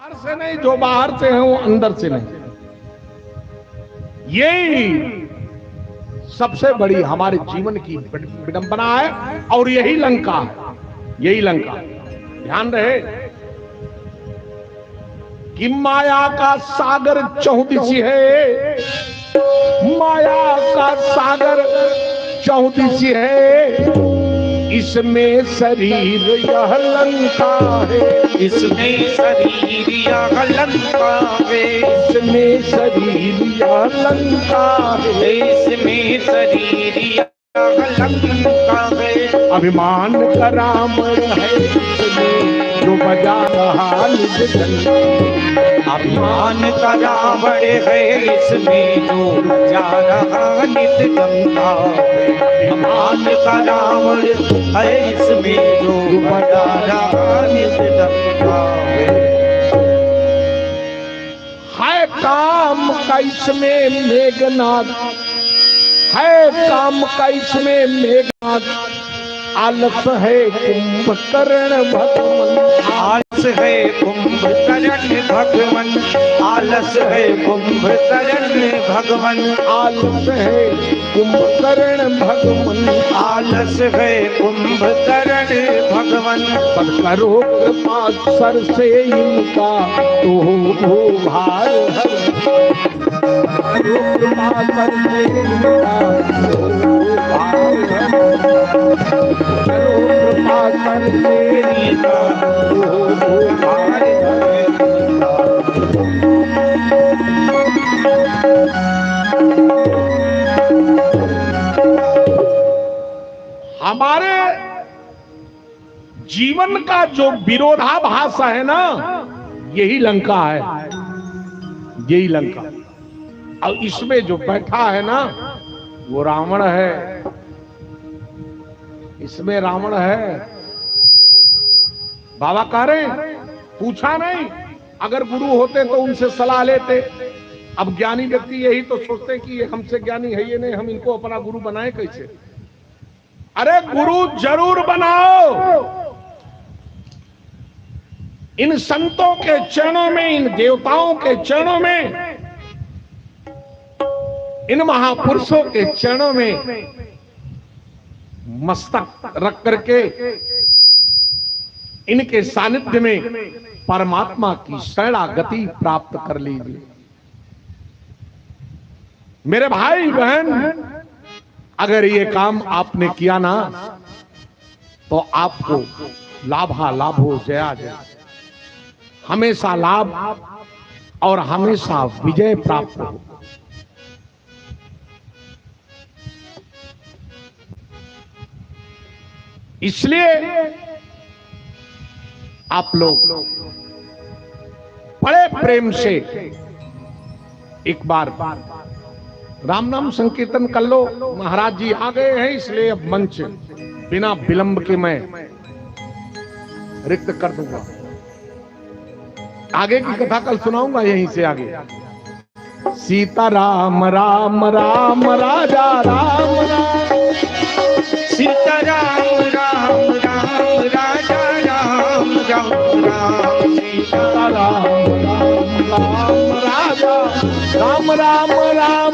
बाहर से नहीं, जो बाहर से है वो अंदर से नहीं। यही सबसे बड़ी हमारे जीवन की विडंबना है और यही लंका है, यही लंका। ध्यान रहे कि माया का सागर चौदिशी है, माया का सागर चौदिशी है, इसमें शरीर यह लंका है, इसमें शरीर यह लंका है, इसमें शरीर यह लंका है, इसमें शरीर यह लंका है। अभिमान का रावण है इसमें जो बजा रहा निज डंका, अभिमान का रावण है इसमें जो जा रहा नित गंगा है, अभिमान का रावण है इसमें जो बजा रहा नित गंगा है काम का इसमें मेघनाद, है काम का इसमें मेघनाद, आलस है कुंभकर्ण भगवन, आलस है कुंभकर्ण भगवन, आलस है कुंभकर्ण भगवन, आलस है कुंभकर्ण भगवन, आलस है कुंभकर्ण भगवन। पर करो कृपा सर से इनका तो हो भार हर, करो कृपा सर से इनका तो हो भार हर, करो कृपा सर से इनका तो हो भार हर। हमारे जीवन का जो विरोधाभास है ना, यही लंका है, यही लंका। और इसमें जो बैठा है ना वो रावण है, इसमें रावण है। बाबा कह रहे पूछा नहीं, अगर गुरु होते तो उनसे सलाह लेते। अब ज्ञानी व्यक्ति यही तो सोचते कि ये हमसे ज्ञानी है, ये नहीं, हम इनको अपना गुरु बनाए कैसे। अरे गुरु जरूर बनाओ, इन संतों के चरणों में, इन देवताओं के चरणों में, इन महापुरुषों के चरणों में मस्तक रख करके इनके सानिध्य में परमात्मा की शरणागति प्राप्त कर लीजिए। मेरे भाई बहन, अगर ये काम आपने किया ना तो आपको लाभा लाभो जया जय, हमेशा लाभ और हमेशा विजय प्राप्त हो। इसलिए आप लोग बड़े प्रेम से एक बार राम नाम संकीर्तन कर लो। महाराज जी आ गए हैं, इसलिए अब मंच बिना विलंब के मैं रिक्त कर दूंगा। आगे की कथा कल सुनाऊंगा यहीं से आगे। सीता राम राम राम राजा राम राम, सीता राम राम राम राजा राम राम राम, सीता राम राम राम राजा राम राम राम,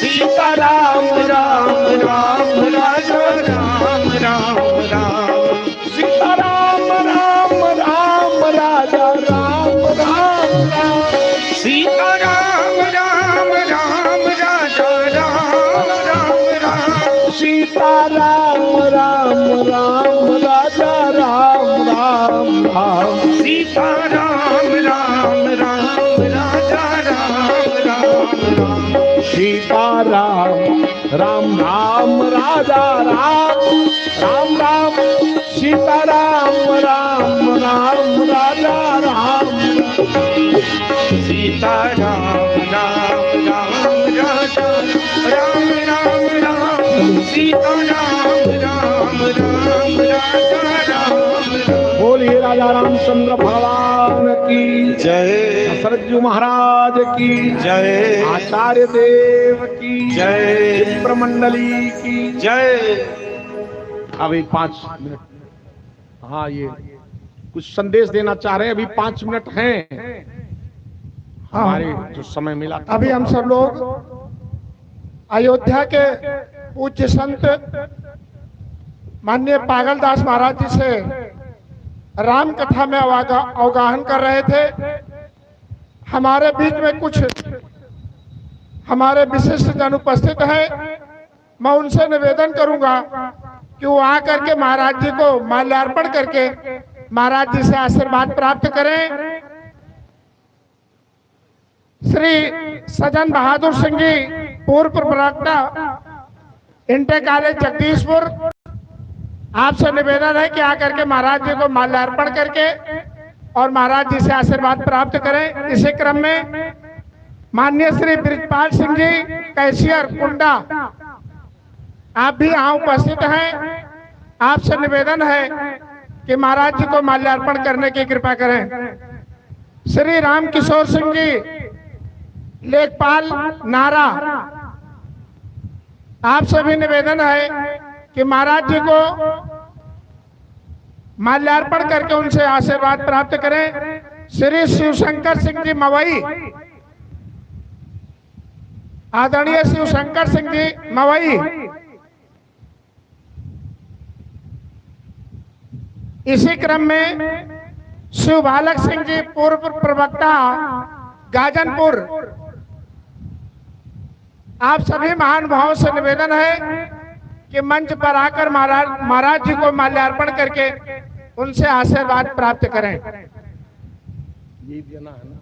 सीता राम राम राम राजा राम राम राम, सीता राम राम राम राजा राम राम राम, सीता राम राम राम राजा राम राम राम, सीता राम राम राम राजा राम राम राम, सीता राम राम राम राजा राम राम राम, सीता राम राम राम राजा राम राम राम, सीता राम राम राम राजा राम, सीता राम राम राम राजा राम राम राम, सीता राम राम राम राजा राम राम। बोलिए राजा रामचंद्र भगवान की जय, दशरथ महाराज की जय, आचार्य देव की जय, विप्र मंडली की जय। अभी 5 मिनट। हाँ, ये कुछ संदेश देना चाह रहे हैं। अभी 5 मिनट हैं हमारे जो समय मिला था। अभी हम सब लोग अयोध्या के पूज्य संत माननीय पागलदास महाराज जी से राम कथा में अवगाहन कर रहे थे। हमारे बीच में कुछ हमारे विशिष्ट जन उपस्थित हैं। मैं उनसे निवेदन करूंगा कि वो आकर के महाराज जी को माल्यार्पण करके महाराज जी से आशीर्वाद प्राप्त करें। श्री सज्जन बहादुर सिंह जी, पूर्व प्रवक्ता इंटर कॉलेज जगदीशपुर, आपसे निवेदन है कि आकर के महाराज जी को माल्यार्पण करके और महाराज जी से आशीर्वाद प्राप्त करें। इसी क्रम में माननीय श्री ब्रिजपाल सिंह जी, कैशियर कुंडा, आप भी यहाँ उपस्थित हैं। आपसे निवेदन है कि महाराज जी को माल्यार्पण करने की कृपा करें। श्री राम किशोर सिंह जी, लेखपाल नारा, आपसे भी निवेदन है कि महाराज जी को माल्यार्पण करके उनसे आशीर्वाद प्राप्त करें। श्री शिवशंकर सिंह जी मवई, आदरणीय शिवशंकर सिंह जी मवई, इसी क्रम में शिव बालक सिंह जी, पूर्व प्रवक्ता गाजनपुर, आप सभी महानुभावों से निवेदन है कि मंच पर आकर महाराज जी को माल्यार्पण करके उनसे आशीर्वाद प्राप्त करें। ये देना है ना।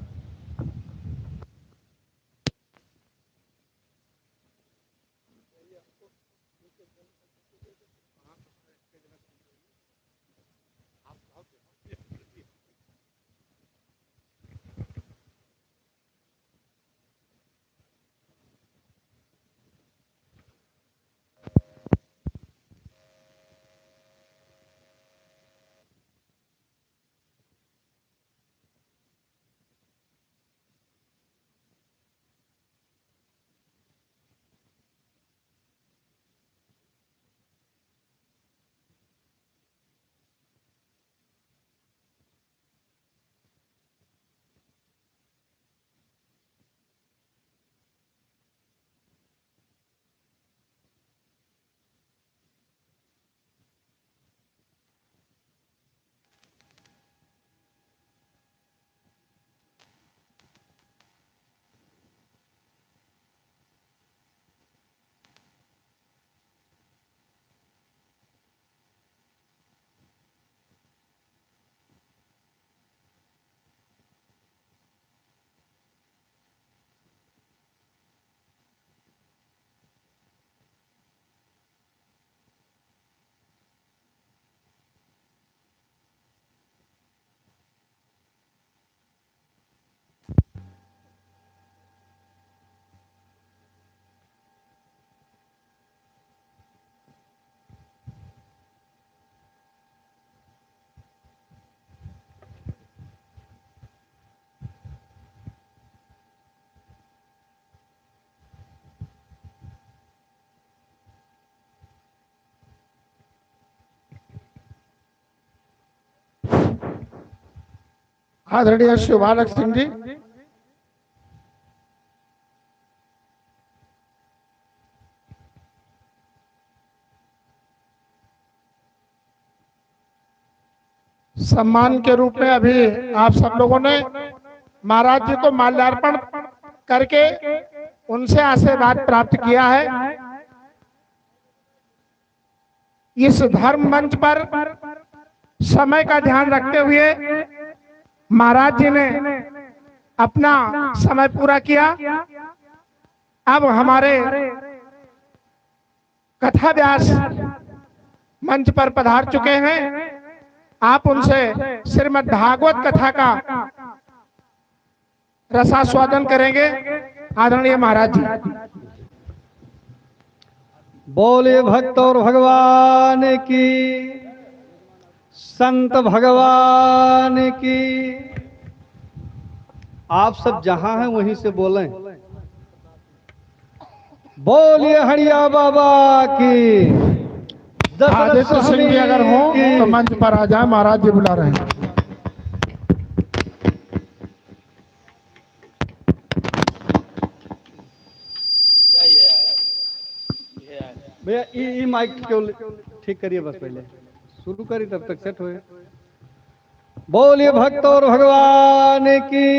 आदरणीय शिव बालक सिंह जी, सम्मान के रूप में अभी आप सब लोगों ने महाराज जी को माल्यार्पण करके उनसे आशीर्वाद प्राप्त किया है। इस धर्म मंच पर समय का ध्यान रखते हुए महाराज जी ने अपना समय पूरा किया। अब हमारे कथा व्यास मंच पर पधार चुके हैं। आप उनसे श्रीमद् भागवत कथा का रसास्वादन करेंगे। आदरणीय महाराज जी। बोले भक्त और भगवान की, संत भगवान की। आप सब जहां हैं वहीं से बोलें। बोलिए हरिया बाबा की। आदित्य सिंह जी अगर हो तो मंच पर आ जाए, महाराज जी बुला रहे हैं। भैया ई माइक क्यों ठीक करिए, बस पहले शुरू करिए तब तक सेट होए। बोलिए भक्त और भगवान की।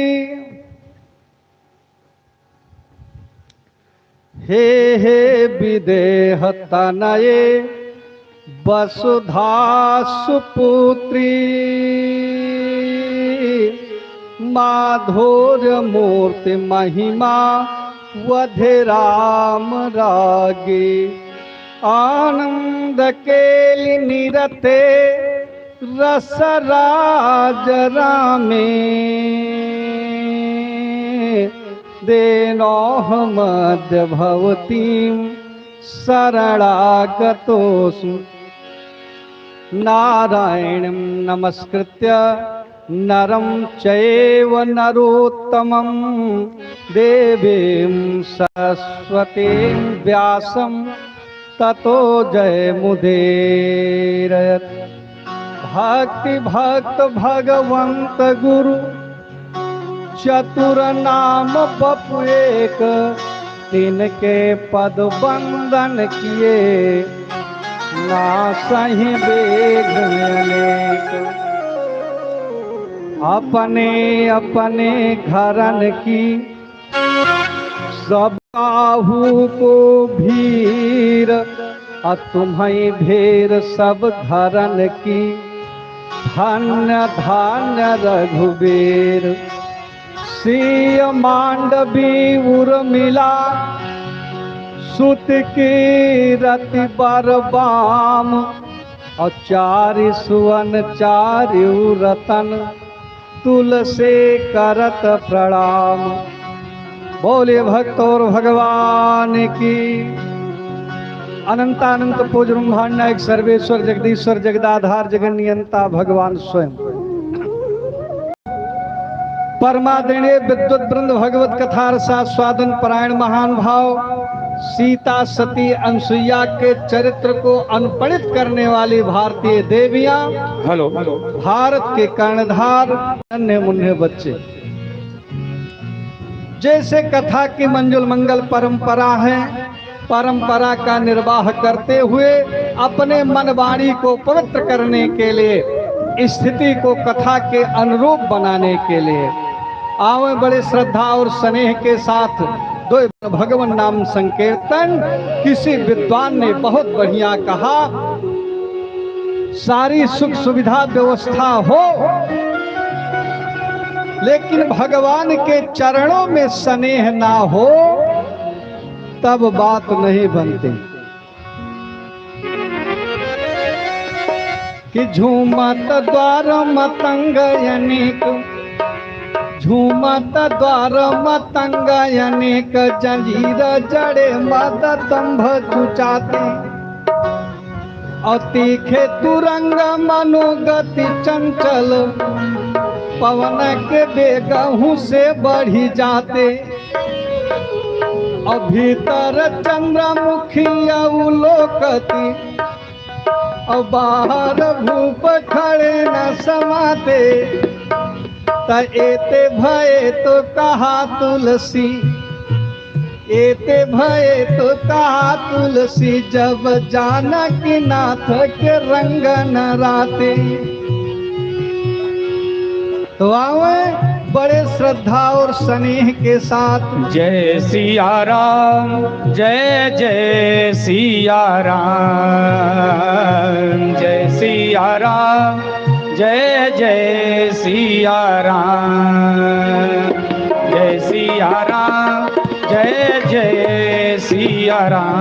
हे विदेह तनये वसुधा सुपुत्री, माधुर्य मूर्ति महिमा वधे राम रागे, आनंद केलि निरते रस राज रामे, देनोह मध्य भवतीं शरणागतोऽस्मि, नारायणं नमस्कृत्य नरं चैव नरोत्तमं, देवीं सरस्वतीं व्यासं ततो जयमुदीरयत्। भक्ति भक्त भगवंत गुरु चतुर नाम बपु एक, तिनके पद वंदन किए ना सही बेग अनेक। अपने अपने घरन की सब काहू को भीर, तुम्हें भीर सब घरन की, धन्य धन्य रघुबीर। सिय मांडवी उर्मिला सुत की रति बरबाम, और चारि सुवन चारि रतन तुलसी करत प्रणाम। बोलिए भक्त और भगवान की। अनंतानंत पूज ब्रह्मांड नायक सर्वेश्वर जगदीश्वर जगदाधार जगन्नियंता भगवान स्वयं। परमादरणीय विद्वत वृंद भगवत कथा रसास्वादन परायण महान भाव सीता सती अनसुईया के चरित्र को अनुपणित करने वाली भारतीय देवियां, हेलो भारत के कर्णधार नन्हे मुन्ने बच्चे, जैसे कथा की मंजुल मंगल परंपरा है, परंपरा का निर्वाह करते हुए अपने मन वाणी को पवित्र करने के लिए, स्थिति को कथा के अनुरूप बनाने के लिए आवे बड़े श्रद्धा और स्नेह के साथ दो भगवान नाम संकीर्तन। किसी विद्वान ने बहुत बढ़िया कहा, सारी सुख सुविधा व्यवस्था हो लेकिन भगवान के चरणों में स्नेह ना हो तब बात नहीं बनती। कि झूमत द्वार मतंग अनेक, झूमत द्वार मतंग अनेक, जंजीर जड़े मद तंभ चुचाते, और तीखे तुरंग मनोगति चंचल, पवन के बेगहू से बढ़ी जाते, और भीतर चंद्रमुखी अवलोकती, और बाहर भूप खड़े न समाते, एते भये तो कहा तुलसी, एते भये तो कहा तुलसी, जब जानकी नाथ के रंग न राते। तो आवे बड़े श्रद्धा और स्नेह के साथ जय सिया राम, जय जय सिया राम, जय सिया राम, जय जय सिया राम, जय सिया राम, जय जय सिया राम,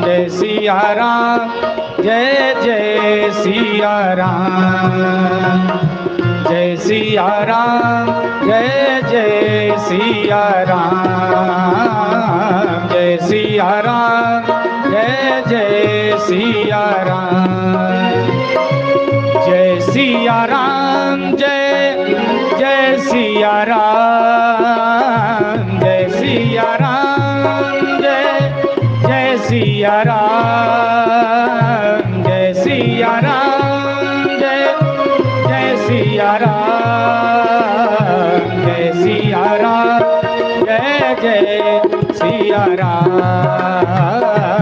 जय सिया राम, जय जय सिया राम, जय सिया राम, जय जय सिया राम, जय सिया राम, जय जय सिया राम, जय सिया राम, जय जय सिया राम, जय सिया राम, जय जय सिया राम, जय सिया राम, जय जय सिया राम, जय सिया राम, जय जय सिया राम।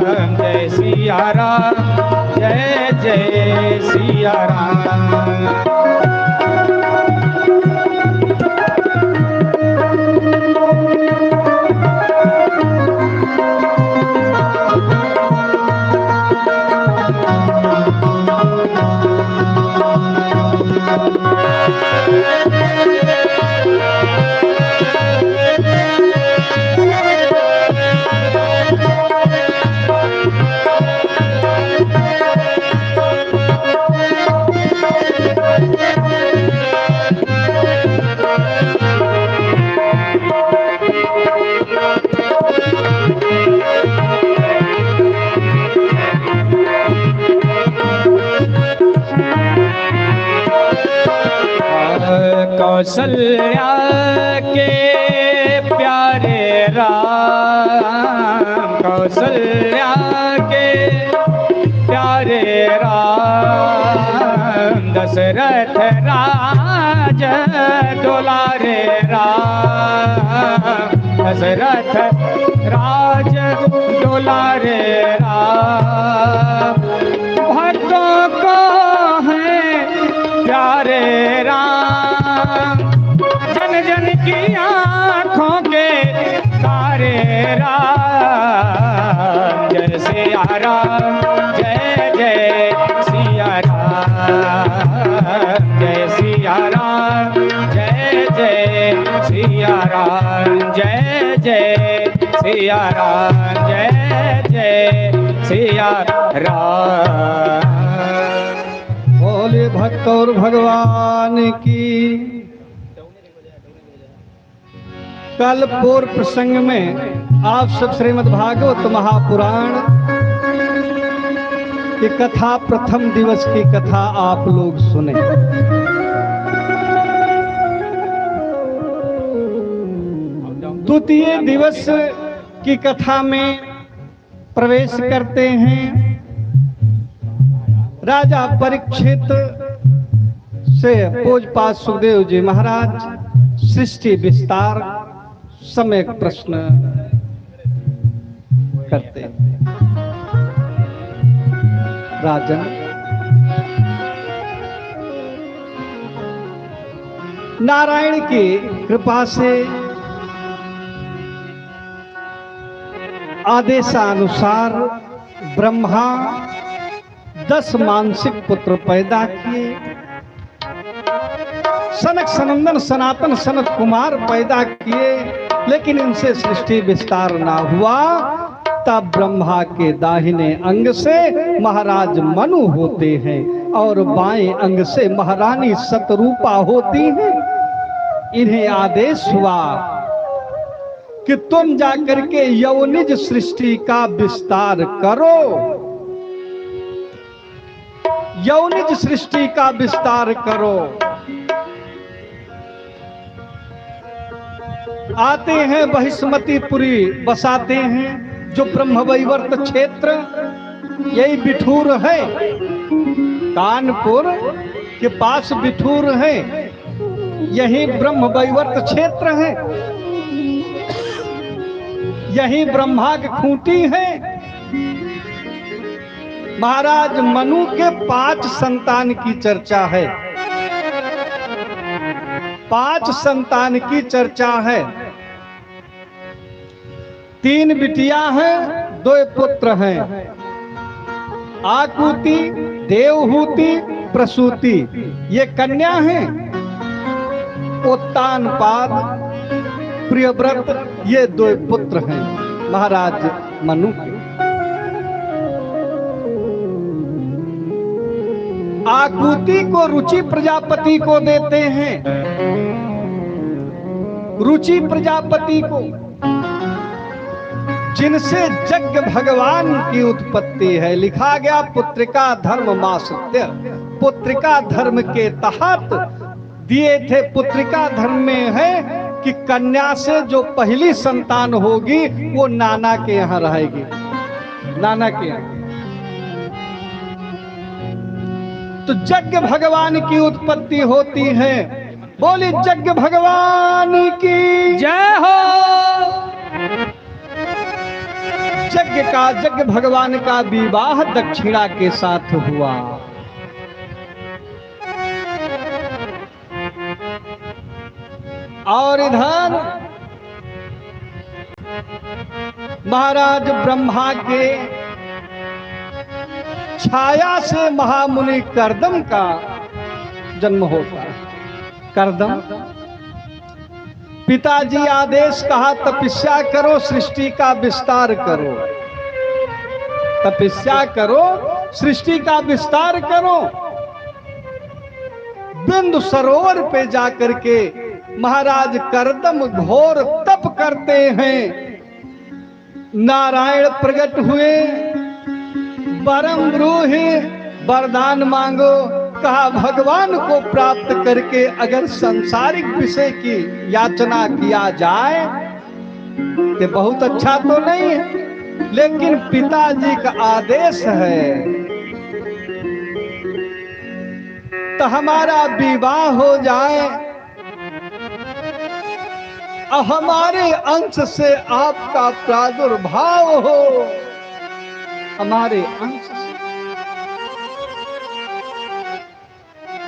कौशल्या के प्यारे राम, कौशल्या के प्यारे राम, दशरथ राज दुलारे राम, दशरथ राज दुलारे राम, भक्तों को है प्यारे राम, जन जन की आँखों के तारे राम, जय सिया राम, जय जय सिया राम, जय सिया राम, जय जय सिया राम, जय जय सिया राम, जय जय सिया राम। बोले भक्त और भगवान की। कल पूर्व प्रसंग में आप सब श्रीमद् भागवत महापुराण की कथा, प्रथम दिवस की कथा आप लोग सुने। द्वितीय दिवस की कथा में प्रवेश करते हैं। राजा परीक्षित से पूज्यपाद सुखदेव जी महाराज सृष्टि विस्तार सम्यक प्रश्न करते हैं। राजन, नारायण की कृपा से आदेशानुसार ब्रह्मा 10 मानसिक पुत्र पैदा किए। सनक सनंदन सनातन सनत कुमार पैदा किए, लेकिन इनसे सृष्टि विस्तार ना हुआ। तब ब्रह्मा के दाहिने अंग से महाराज मनु होते हैं और बाएं अंग से महारानी शतरूपा होती हैं। इन्हें आदेश हुआ कि तुम जाकर के यौनिज सृष्टि का विस्तार करो, यौनिज सृष्टि का विस्तार करो। आते हैं बहिष्मतीपुरी बसाते हैं, जो ब्रह्मवैवर्त क्षेत्र, यही बिठूर है, कानपुर के पास बिठूर है, यही ब्रह्मवैवर्त क्षेत्र है, यही ब्रह्मा की खूंटी है। महाराज मनु के 5 संतान की चर्चा है, 5 संतान की चर्चा है। 3 बिटिया हैं, 2 पुत्र हैं। आकुति, देवहूति, प्रसूति, ये कन्या हैं। उत्तानपाद, प्रियव्रत, ये 2 पुत्र हैं महाराज मनु के। आकुति को रुचि प्रजापति को देते हैं, रुचि प्रजापति को, जिनसे यज्ञ भगवान की उत्पत्ति है। लिखा गया पुत्रिका धर्म मासत्य, पुत्रिका धर्म के तहत दिए थे। पुत्रिका धर्म में है कि कन्या से जो पहली संतान होगी वो नाना के यहाँ रहेगी, नाना के यहाँ। तो यज्ञ भगवान की उत्पत्ति होती है। बोली यज्ञ भगवान की जय हो। यज्ञ भगवान का विवाह दक्षिणा के साथ हुआ। और इधर महाराज ब्रह्मा के छाया से महामुनि कर्दम का जन्म होता है। कर्दम, पिताजी आदेश कहा तपस्या करो, सृष्टि का विस्तार करो, तपस्या करो, सृष्टि का विस्तार करो। बिंदु सरोवर पे जाकर के महाराज कर्दम घोर तप करते हैं। नारायण प्रकट हुए, वरम ब्रूहि, वरदान मांगो। कहा भगवान को प्राप्त करके अगर सांसारिक विषय की याचना किया जाए तो बहुत अच्छा तो नहीं है, लेकिन पिताजी का आदेश है तो हमारा विवाह हो जाए और हमारे अंश से आपका प्रादुर्भाव हो, हमारे अंश से।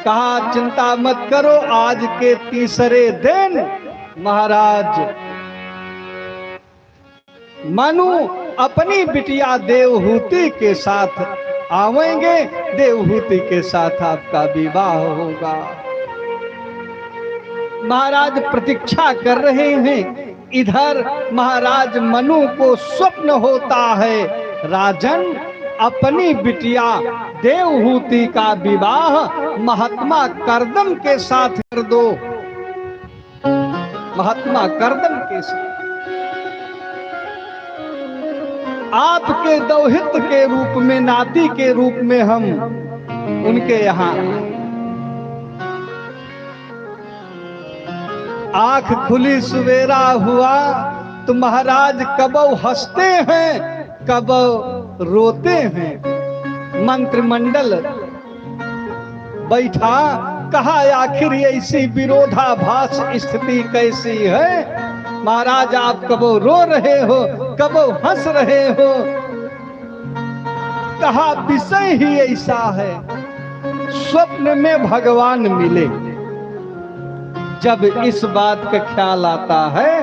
कहा चिंता मत करो, आज के तीसरे दिन महाराज मनु अपनी बिटिया देवहूति के साथ आवेंगे, देवहूति के साथ आपका विवाह होगा। महाराज प्रतीक्षा कर रहे हैं। इधर महाराज मनु को स्वप्न होता है, राजन अपनी बिटिया देवहूति का विवाह महात्मा कर्दम के साथ कर दो, महात्मा कर्दम के साथ। आपके दौहित के रूप में, नाती के रूप में हम उनके यहाँ आंख खुली सवेरा हुआ तो महाराज कबो हंसते हैं कबो रोते हैं। मंत्रिमंडल बैठा, कहा आखिर ऐसी विरोधाभास स्थिति कैसी है? महाराज आप कबो रो रहे हो कबो हंस रहे हो। कहा विषय ही ऐसा है, स्वप्न में भगवान मिले, जब इस बात का ख्याल आता है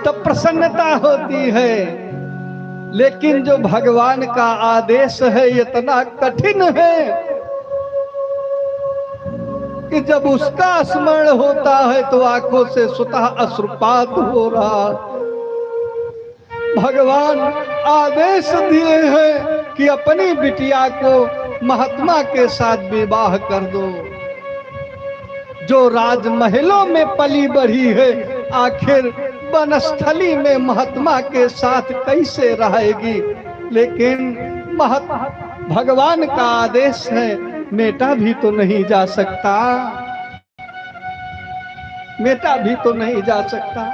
तो प्रसन्नता होती है, लेकिन जो भगवान का आदेश है इतना कठिन है कि जब उसका स्मरण होता है तो आंखों से स्वतः अश्रुपात हो रहा। भगवान आदेश दिए हैं कि अपनी बिटिया को महात्मा के साथ विवाह कर दो। जो राजमहलों में पली बढ़ी है, आखिर वनस्थली में महात्मा के साथ कैसे रहेगी? लेकिन भगवान का आदेश है, मेटा भी तो नहीं जा सकता, मेटा भी तो नहीं जा सकता।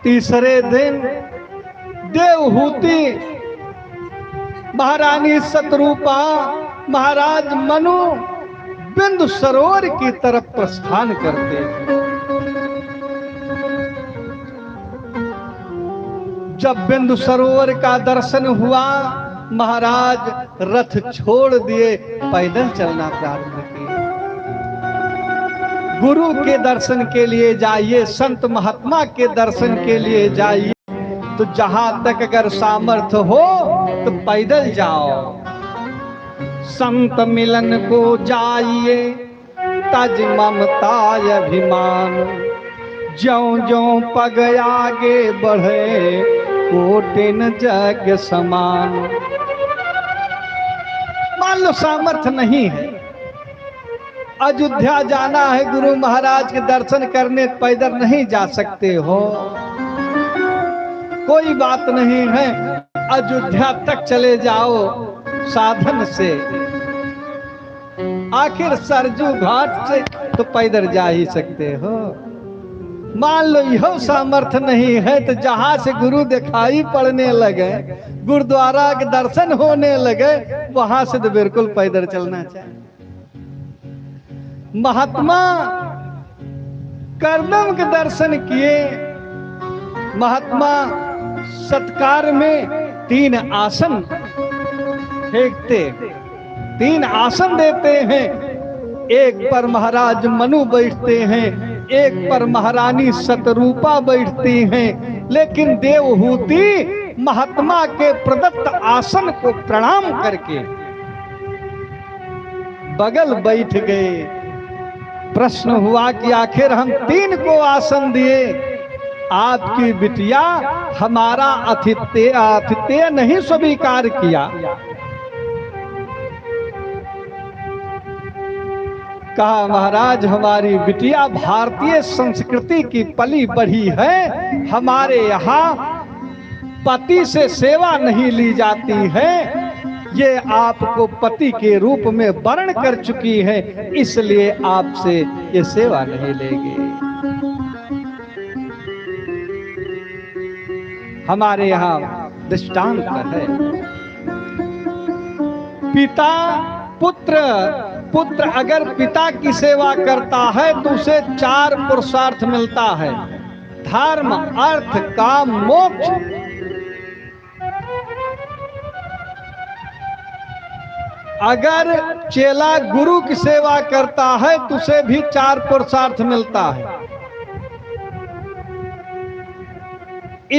तीसरे दिन देवहूति महारानी शतरूपा महाराज मनु बिंदु सरोवर की तरफ प्रस्थान करते हैं। जब बिंदु सरोवर का दर्शन हुआ, महाराज रथ छोड़ दिए, पैदल चलना प्रारंभ किया। गुरु के दर्शन के लिए जाइए, संत महात्मा के दर्शन के लिए जाइए, तो जहां तक अगर सामर्थ्य हो तो पैदल जाओ। संत मिलन को जाइए, तज ममता अभिमान, ज्यों ज्यों पग आगे बढ़े, कोटिन जग समान। मान लो सामर्थ्य नहीं है, अयोध्या जाना है, गुरु महाराज के दर्शन करने पैदल नहीं जा सकते हो, कोई बात नहीं है, अयोध्या तक चले जाओ साधन से। आखिर सरजू घाट से तो पैदल जा ही सकते हो। मान लो यह सामर्थ्य नहीं है तो जहां से गुरु दिखाई पड़ने लगे, गुरुद्वारा के दर्शन होने लगे, वहां से तो बिल्कुल पैदल चलना चाहिए। महात्मा कर्दम के दर्शन किए। महात्मा सत्कार में 3 आसन फेंकते, 3 आसन देते हैं। एक पर महाराज मनु बैठते हैं, एक पर महारानी शतरूपा बैठती हैं, लेकिन देवहूति महात्मा के प्रदत्त आसन को प्रणाम करके बगल बैठ गए। प्रश्न हुआ कि आखिर हम 3 को आसन दिए, आपकी बिटिया हमारा आतिथ्य नहीं स्वीकार किया। कहा महाराज हमारी बिटिया भारतीय संस्कृति की पली बढ़ी है, हमारे यहाँ पति से सेवा नहीं ली जाती है, ये आपको पति के रूप में वर्ण कर चुकी है, इसलिए आपसे ये सेवा नहीं लेगी। हमारे यहाँ दृष्टांत है, पिता पुत्र अगर पिता की सेवा करता है तो उसे 4 पुरुषार्थ मिलता है, धर्म, अर्थ, काम, मोक्ष। अगर चेला गुरु की सेवा करता है तो उसे भी 4 पुरुषार्थ मिलता है।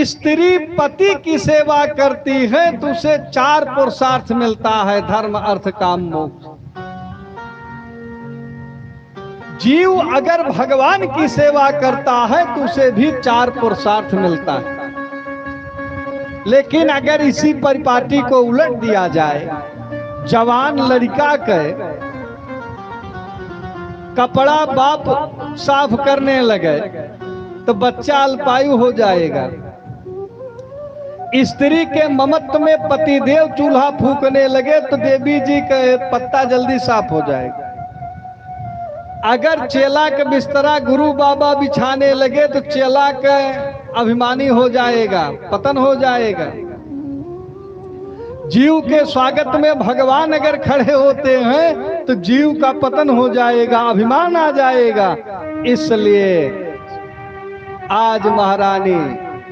स्त्री पति की सेवा करती है तो उसे 4 पुरुषार्थ मिलता है, धर्म, अर्थ, काम, मोक्ष। जीव अगर भगवान की सेवा करता है तो उसे भी 4 पुरुषार्थ मिलता है। लेकिन अगर इसी परिपाटी को उलट दिया जाए, जवान लड़का के कपड़ा बाप साफ करने लगे तो बच्चा अल्पायु हो जाएगा। स्त्री के ममत्व में पतिदेव चूल्हा फूकने लगे तो देवी जी का पत्ता जल्दी साफ हो जाएगा। अगर चेला के बिस्तरा गुरु बाबा बिछाने लगे तो चेला का अभिमानी हो जाएगा, पतन हो जाएगा। जीव के स्वागत में भगवान अगर खड़े होते हैं तो जीव का पतन हो जाएगा, अभिमान आ जाएगा। इसलिए आज महारानी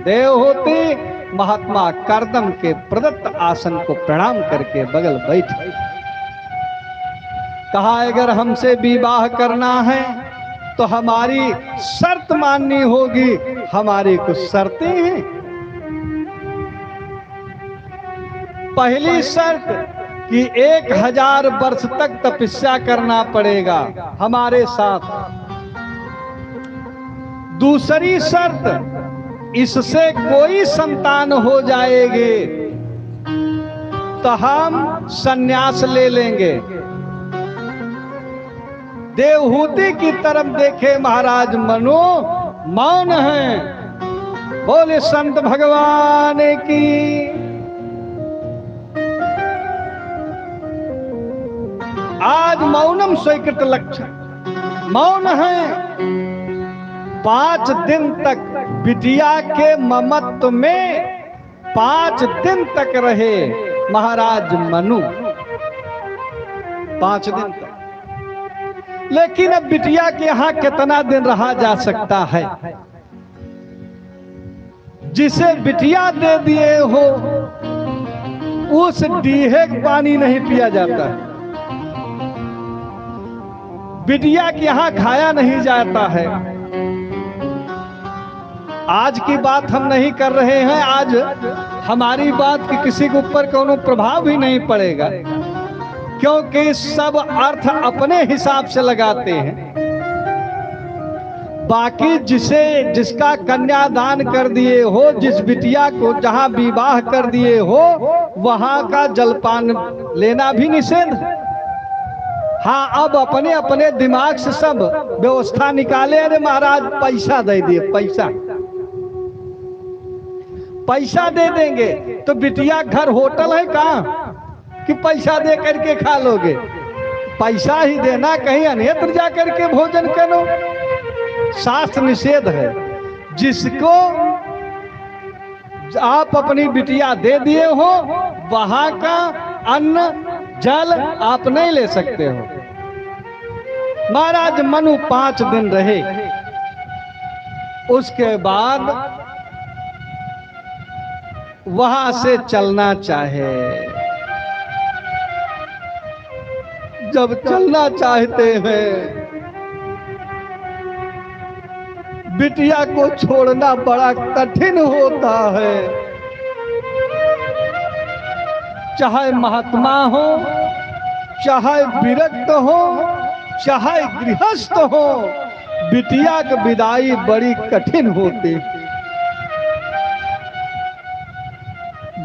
देव होती, महात्मा करदम के प्रदत्त आसन को प्रणाम करके बगल बैठे। कहा अगर हमसे विवाह करना है तो हमारी शर्त माननी होगी। हमारी कुछ शर्तें हैं। पहली शर्त कि 1000 वर्ष तक तपस्या करना पड़ेगा हमारे साथ। दूसरी शर्त, इससे कोई संतान हो जाएगी तो हम सन्यास ले लेंगे। देवहूति की तरफ देखे महाराज मनु, मौन है। बोले संत भगवान की। आज मौनम स्वीकृत लक्षण, मौन है। 5 दिन तक बिटिया के ममत्व में 5 दिन तक रहे महाराज मनु, 5 दिन तक। लेकिन अब बिटिया के यहां कितना दिन रहा जा सकता है? जिसे बिटिया दे दिए हो उस डीहे पानी नहीं पिया जाता है, बिटिया के यहां खाया नहीं जाता है। आज की बात हम नहीं कर रहे हैं, आज हमारी बात की किसी के ऊपर कोनो प्रभाव भी नहीं पड़ेगा, क्योंकि सब अर्थ अपने हिसाब से लगाते हैं। बाकी जिसका कन्यादान कर दिए हो, जिस बिटिया को जहां विवाह कर दिए हो, वहां का जलपान लेना भी निषेध। हाँ, अब अपने अपने दिमाग से सब व्यवस्था निकाले। अरे महाराज पैसा दे दिए, पैसा दे देंगे तो बिटिया घर होटल है कहाँ कि पैसा दे करके खा लोगे? पैसा ही देना, कहीं अन्यत्र जा करके भोजन करो। शास्त्र निषेध है। जिसको आप अपनी बिटिया दे दिए हो वहां का अन्न जल आप नहीं ले सकते हो। महाराज मनु 5 दिन रहे। उसके बाद वहां से चलना चाहे। जब चलना चाहते हैं, बिटिया को छोड़ना बड़ा कठिन होता है। चाहे महात्मा हो, चाहे विरक्त हो, चाहे गृहस्थ हो, बिटिया की विदाई बड़ी कठिन होती,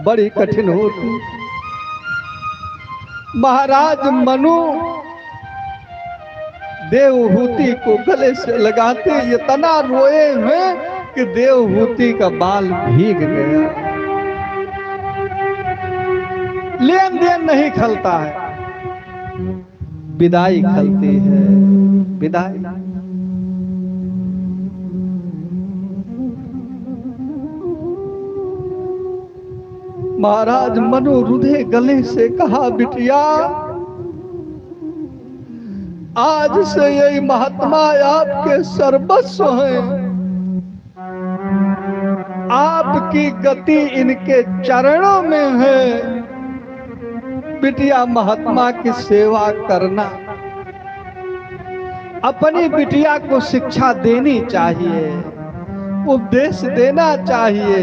बड़ी कठिन होती। महाराज मनु देवहूति को गले से लगाते इतना रोए हैं कि देवहूति का बाल भीग गया। लेन देन नहीं खलता है, विदाई खलती है, विदाई। महाराज मनोरुधे गले से कहा, बिटिया आज से यही महात्मा आपके सर्वस्व हैं, आपकी गति इनके चरणों में है। बिटिया महात्मा की सेवा करना, अपनी बिटिया को शिक्षा देनी चाहिए, उपदेश देना चाहिए,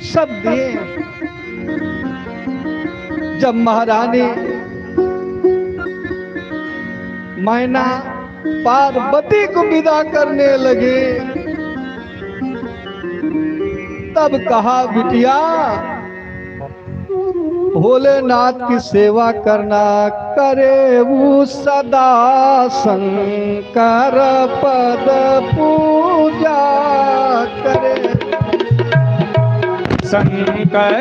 सब दिए। जब महारानी मैना पार्वती को विदा करने लगे, तब कहा, बिटिया भोलेनाथ की सेवा करना, करे वो सदा शंकर पद पूजा करे, शंकर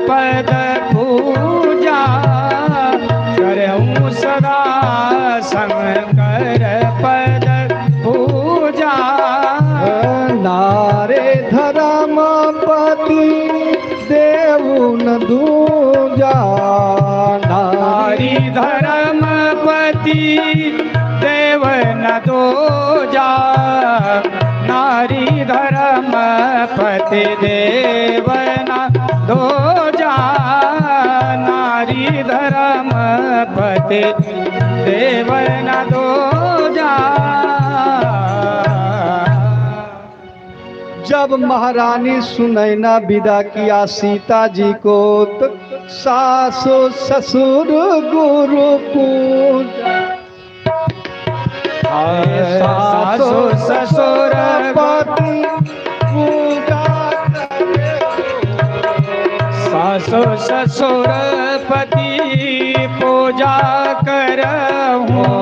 पद पूजा करऊं सदा, शंकर पद पूजा। नारे धर्मपति देव न दूजा, नारी धर्मपति देव न दूजा, नारी धर्मपति देव न दूजा, नारी धर्मपति देव न दूजा। जब महारानी सुनैना विदा किया सीता जी को, तो सासु ससुर गुरु पूजा, सासु ससुर पति पूजा करे, सासु ससुर पति पूजा करहूँ,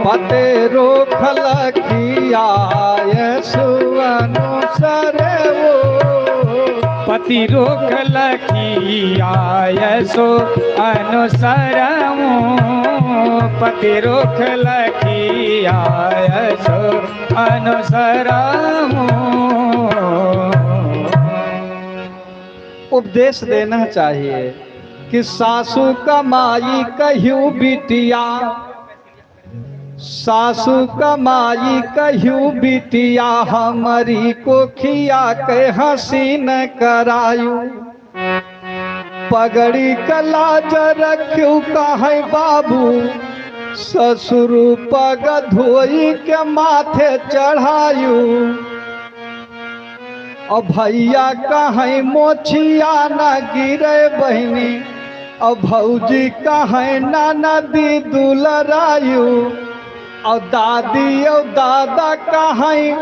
पते रोखल खियाय सुअनुसर वो, पति रोक लखियाय सो अनुसरऊँ, पति रोक लखियाय सो अनुसरऊँ। उपदेश देना चाहिए कि सासू कमाई कहियो बिटिया, सासू कमाई कहियो बिटिया, हमारी को खिया के हंसी न करायू, पगड़ी कलाज रखू कहे बाबू, ससुर पग धोई के माथे चढ़ायू, और भैया कहे मोछिया न गिरे बहनी, और भौजी कहे ना नदी दुलरायू, और दादी और दादा कहे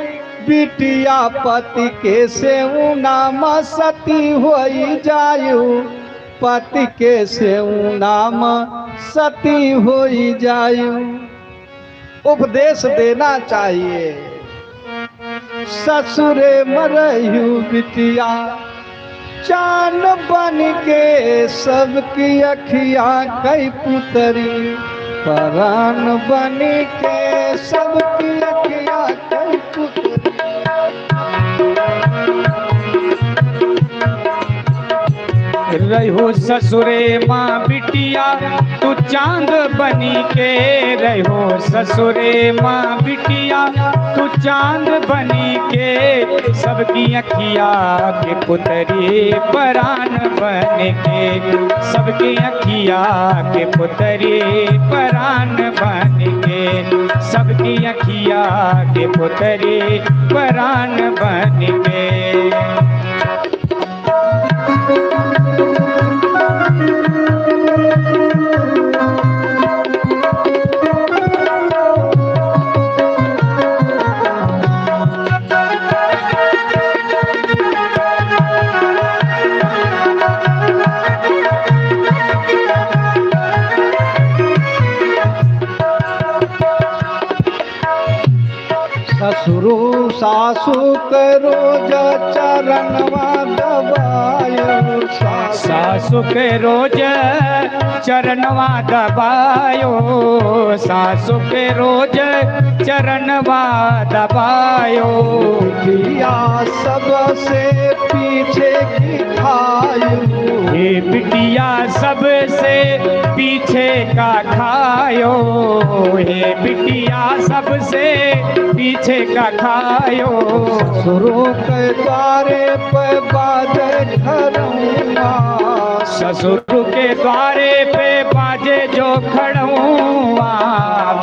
बिटिया पति के से नाम सती होई जायू, पति के से नाम सती होई जायू। उपदेश देना चाहिए, ससुरे मरयू बिटिया, चान बन के सबकी अखिया कई पुतरी, परान बन के सबकी अखिया कई पुतरी। रहो ससुरे माँ बिटिया, तू चांद बनी के रहो ससुरे माँ बिटिया, तू चांद बनी के सबकी अखिया के पुतरी, परान बन के सबकी अखिया के पुतरी, परान बन के सबकी अखिया के पुतरी, परान बन के। ससुरो सासू करो चरणवा दबायो सासु के रोज चरणवा दबायो, सासु के रोज चरणवा दबायो। बिटिया सबसे पीछे की खायो, हे बिटिया सबसे पीछे का खायो, हे बिटिया सबसे पीछे का खायो। ससुरों के द्वारे पे बाजे खड़ुआ, ससुर के द्वारे पे बाजे जो खड़ुआ,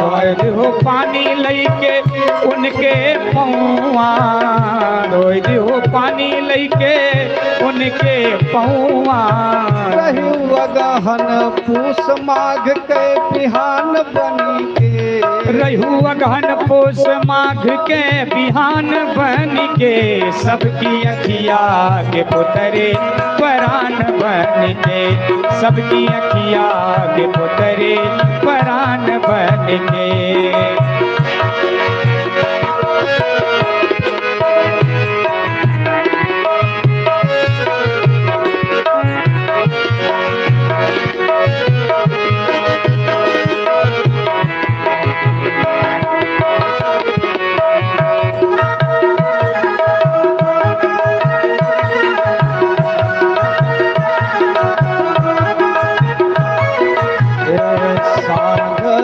रोज हो पानी लईके उनके पौआ, रोज हो पानी लईके उनके पौआ। रहु अगहन पूस माघ के बिहान बनी के, रहू अगहन पूस माघ के बिहान बन के, सबकी अखिया के पुतरे परान बन के, सबकी अखिया के पुतरे परान बन के।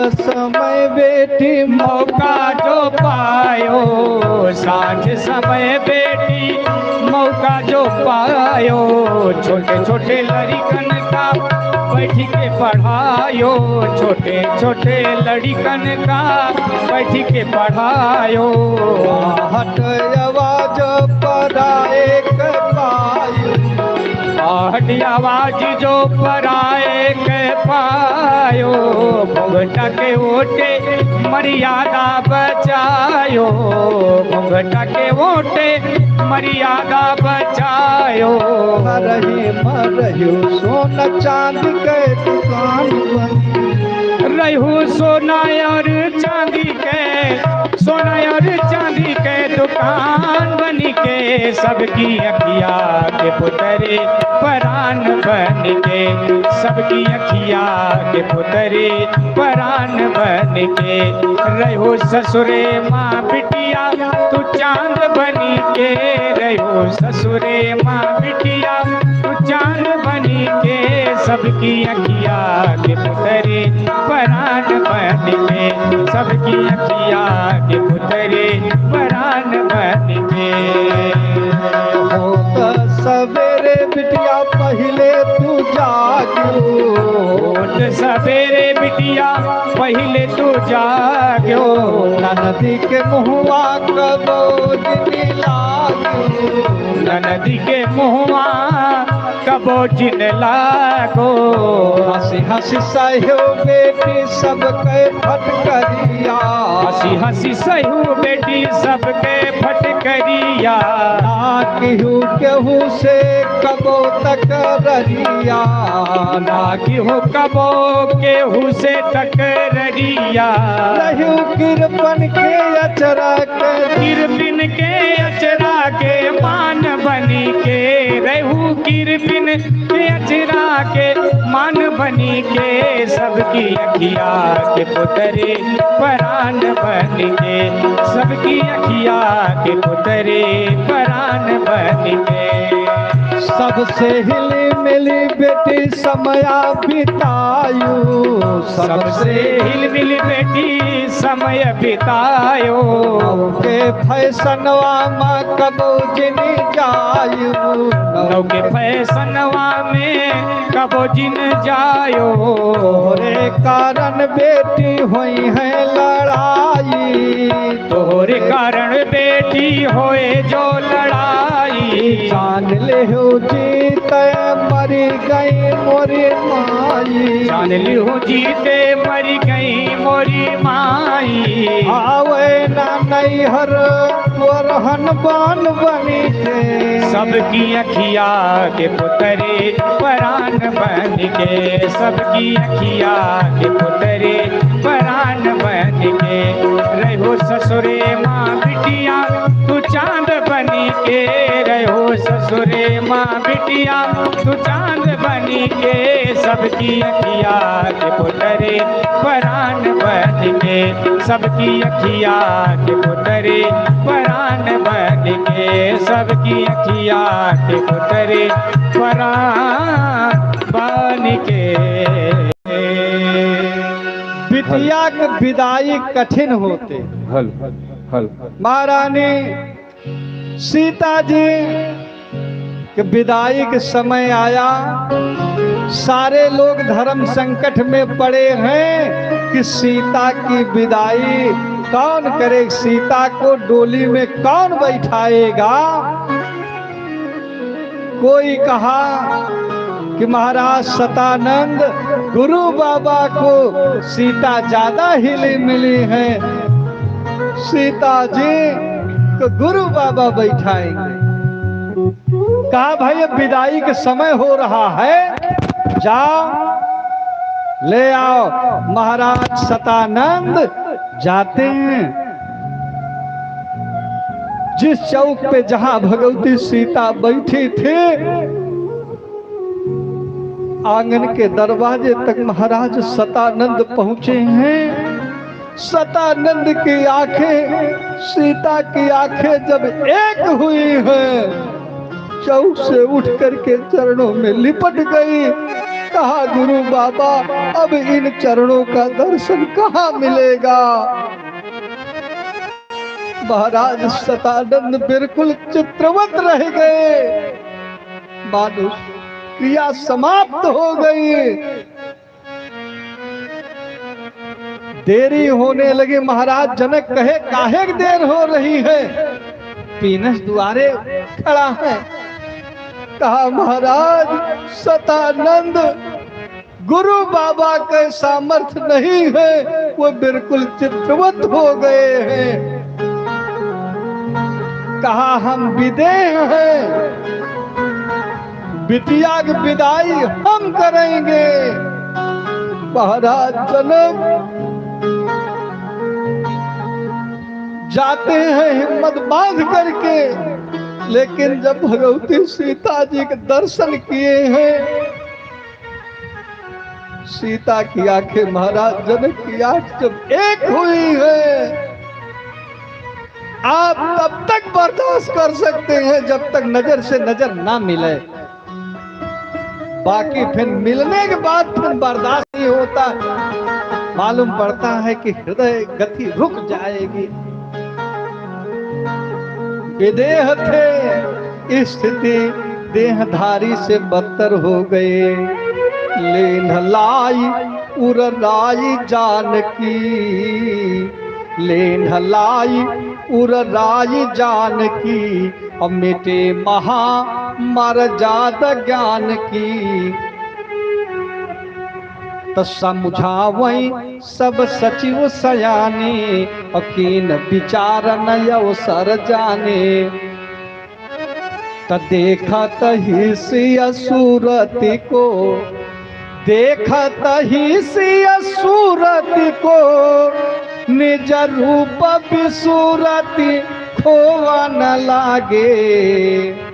समय बेटी मौका जो पायो, सांझ समय बेटी मौका जो पायो, छोटे छोटे लड़िकन का बैठ के पढ़ायो, छोटे छोटे लड़िकन का बैठ के पढ़ायो। हट आवाज पराए के पायो, आहट आवाज जो पराए के पायो, घुंघटा के ओटे मर्यादा बचायो, घुंघटा के ओटे मर्यादा बचायो। मरही सोना चांद के दुकान बनी, रहू सोना और चांदी के, सोना और चांदी के दुकान बनी के, सबकी अखिया के पुतरे परान बन के, सबकी अखिया के पुतरे परान बन के। रहो ससुरे माँ बिटिया तू चांद बनी के, रहो ससुरे माँ बिटिया तू चांद बनी के, सबकी अखिया के पुतरे परान बन के, सबकी अखिया के पुतरे परान बन के। होता सवेरे बिटिया पहले तू जागो, होत सवेरे बिटिया पहले तू जाग्यो, नदी के मुहुआ कबो दिन लागो, नदी के मुहुआ कबो जिन लागो। हंसी हंसी सहयो बेटी सबके फटकरिया, हंसी हंसी सहू बेटी सबके फटकरिया, ना केहू केहू से कबो तकररिया, ना केहू कबो केहू से टकररिया। रहू किरपन के अचरा के, किरपिन के अचरा के मान बनी के, रहू किरपिन के अचरा के मान बनी के, सबकी अखिया के पुतरे परान बन के, सबकी अखिया के पुतरे परान बन के। सबसे हिली मिली बेटी समया बितायो, सबसे हिलमिल बेटी समय बितायो, के फैसनवा में कबो जिनी जायो, नौके फैसनवा में कबो जिन जायो। तोरे कारण बेटी हुई है लड़ाई, तोहरे कारण बेटी होए जो लड़ाई, जान ले हो जीते मरी गई मोरी माई, जान लियो जीते मरी गई मोरी माई। आवे ना नैहर वरहन बान बनी के, सबकी अखिया के पुतरे परान बन के, सबकी अखिया के पुतरे परान बन के। रहो ससुरे माँ बिटिया तू माँ बिटिया तू चांद बनी के सबकी अखिया के पुतरे परान बन के सबकी अखिया के पुतरे परान बन के सबकी अखिया के पुतरे परान बन के। बिटिया के विदाई कठिन होते। हल हल महारानी सीता जी के विदाई के समय आया, सारे लोग धर्म संकट में पड़े हैं कि सीता की विदाई कौन करे, सीता को डोली में कौन बैठाएगा। कोई कहा कि महाराज सतानंद गुरु बाबा को सीता ज्यादा हिली मिली है, सीता जी को गुरु बाबा बैठाएंगे। कहा भाई अब विदाई के समय हो रहा है, जाओ ले आओ। महाराज सतानंद जाते हैं जिस चौक पे जहां भगवती सीता बैठी थी, आंगन के दरवाजे तक महाराज सतानंद पहुंचे हैं। सतानंद की आंखें सीता की आंखें जब एक हुई हैं, चौक से उठ करके चरणों में लिपट गई। कहा गुरु बाबा अब इन चरणों का दर्शन कहाँ मिलेगा। महाराज सतानंद बिल्कुल चित्रवत रह गए, मानो क्रिया समाप्त हो गई। देरी होने लगी। महाराज जनक कहे काहे देर हो रही है, पीनस द्वारे खड़ा है। कहा महाराज सतानंद गुरु बाबा के सामर्थ्य नहीं है, वो बिल्कुल चित्रवत हो गए हैं। कहा हम विदेह हैं, बिटिया की विदाई हम करेंगे। महाराज जनक जाते हैं हिम्मत बांध करके, लेकिन जब भगवती सीता जी के दर्शन किए हैं, सीता की आंखें महाराज जनक की आंख जब एक हुई है, आप तब तक बर्दाश्त कर सकते हैं जब तक नजर से नजर ना मिले, बाकी फिर मिलने के बाद फिर बर्दाश्त नहीं होता। मालूम पड़ता है कि हृदय गति रुक जाएगी। विदेह थे, स्थिति देहधारी से बदतर हो गए। लेन लाई उर लाई जानकी, लेन लाई उर लाई जानकी, अब मिटे महा मर जात ज्ञान की। तो समझावई सब सचिव सयाने, अकीन विचार नय अवसर जाने। तो देखत ही सिय सूरति को, देखत ही सिय सूरति को, निज रूप विसूरति खोवा न लागे।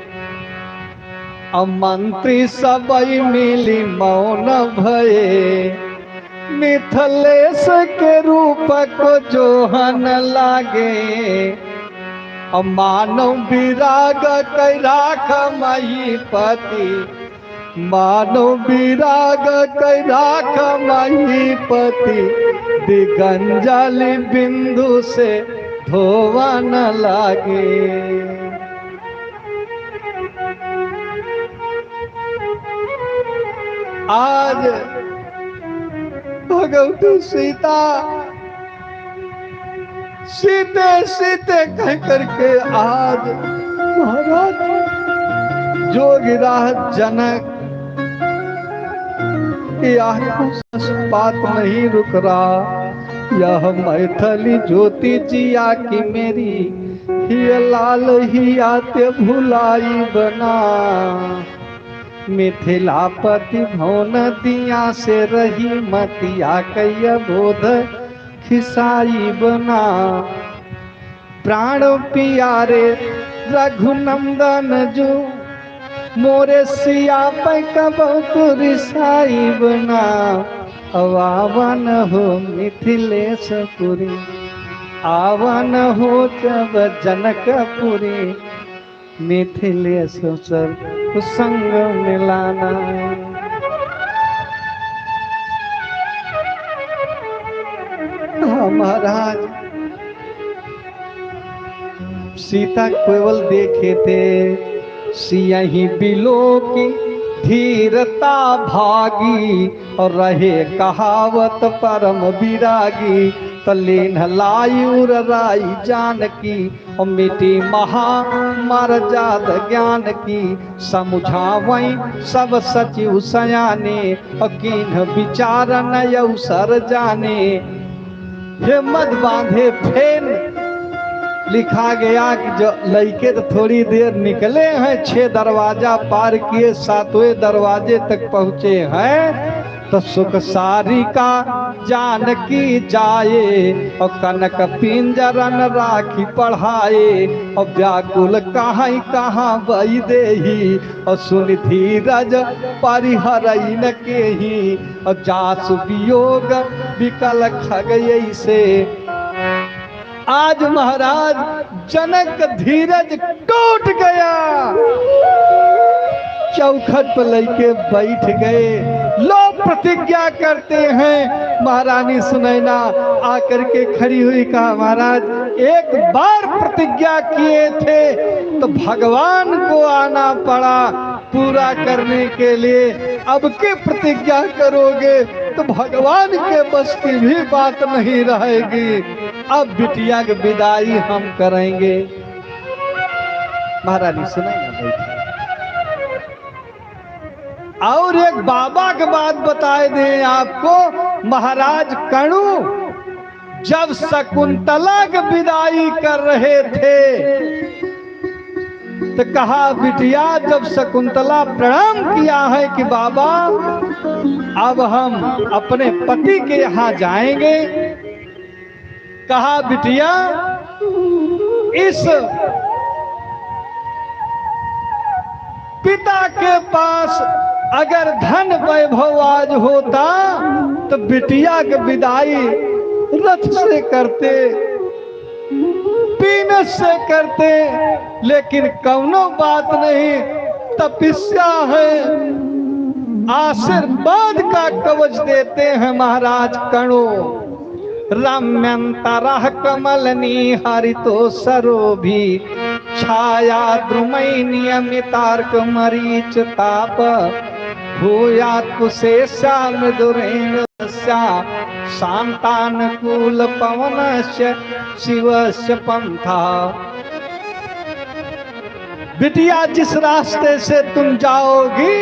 मंत्री सबई मिली मौन भये, मिथिलेश के रूप को जोहन लागे। मानव विराग कै राख महीपति, मानव विराग कै राख महीपति, दिगंजल बिंदु से धोवन लागे। आज भगवती सीता सीते सीते कह करके आज महाराज जोगिराज जनक की आंखों से बात नहीं रुक रहा। यह मैथिली ज्योति जिया की मेरी, ही लाल ही आते भुलाई बना। मिथिलापति भवन दिया से रही मतिया कैय बोध खिसाई बना। प्राण पियारे रघुनंदन जो मोरे सिया पे कबूतर साई बना आवन हो मिथिलेशपुरी आवन हो जब जनकपुरी मिथिलेश्वर संग मिलाना। महाराज सीता केवल देखे थे सियही बिलो की धीरता भागी और रहे कहावत परम विरागी तलीन लायुर राई जानकी और मिटी महा मरजाद ज्ञान की समुझावई सब सचिव सयाने और किन्ह विचार नयसर जाने। हिम्मत बांधे फेन लिखा गया कि जो लड़के तो थोड़ी देर निकले हैं 6 दरवाजा पार किए 7वें दरवाजे तक पहुंचे हैं तो सुख सारी का जानकी जाए और कनक पिंजरन राखी पढ़ाए और व्याकुल कहाँ बई देही और सुन धीरज परिहरइन के ही और जासु वियोग विकल खगई से। आज महाराज जनक धीरज टूट गया, चौखट पर लेके बैठ गए। लोग प्रतिज्ञा करते हैं। महारानी सुनैना आकर के खड़ी हुई कहा महाराज एक बार प्रतिज्ञा किए थे तो भगवान को आना पड़ा पूरा करने के लिए, अब की प्रतिज्ञा करोगे तो भगवान के बस की भी बात नहीं रहेगी। अब बिटिया की विदाई हम करेंगे। महारानी सुनैना बैठी। और एक बाबा की बात बताए दें आपको। महाराज कणु जब शकुंतला की विदाई कर रहे थे तो कहा बिटिया जब शकुंतला प्रणाम किया है कि बाबा अब हम अपने पति के यहाँ जाएंगे। कहा बिटिया इस पिता के पास अगर धन वैभव आज होता तो बिटिया की विदाई रथ से करते पीनस से करते, लेकिन कौनो बात नहीं, तपस्या है, आशीर्वाद का कवच देते हैं महाराज कणु। रम्यंतरः कमलनी हरितो सरोभी छाया द्रुमई नियमितार्क मरीच ताप भूयात् कुशेषा मृदुरेण शांतानुकूल पवनस्य शिवस्य पंथा। बिटिया जिस रास्ते से तुम जाओगी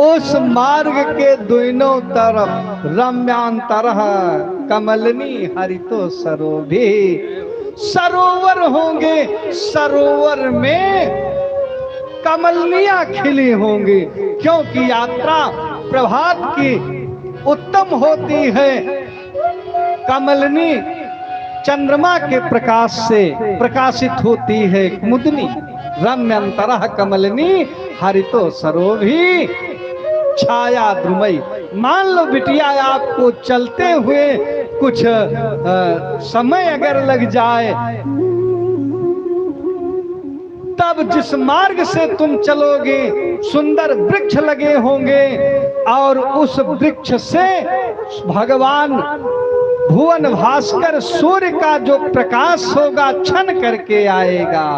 उस मार्ग के दोनों तरफ रम्यांतरः कमलनी हरितो सरोभी सरोवर होंगे, सरोवर में कमलनियां खिली होंगी, क्योंकि यात्रा प्रभात की उत्तम होती है। कमलनी चंद्रमा के प्रकाश से प्रकाशित होती है। मुदनी रम्यंतरः कमलनी हरितो सरोभी छाया द्रुमई। मान लो बिटिया आपको चलते हुए कुछ समय अगर लग जाए तब जिस मार्ग से तुम चलोगे सुंदर वृक्ष लगे होंगे और उस वृक्ष से भगवान भुवन भास्कर सूर्य का जो प्रकाश होगा छन करके आएगा।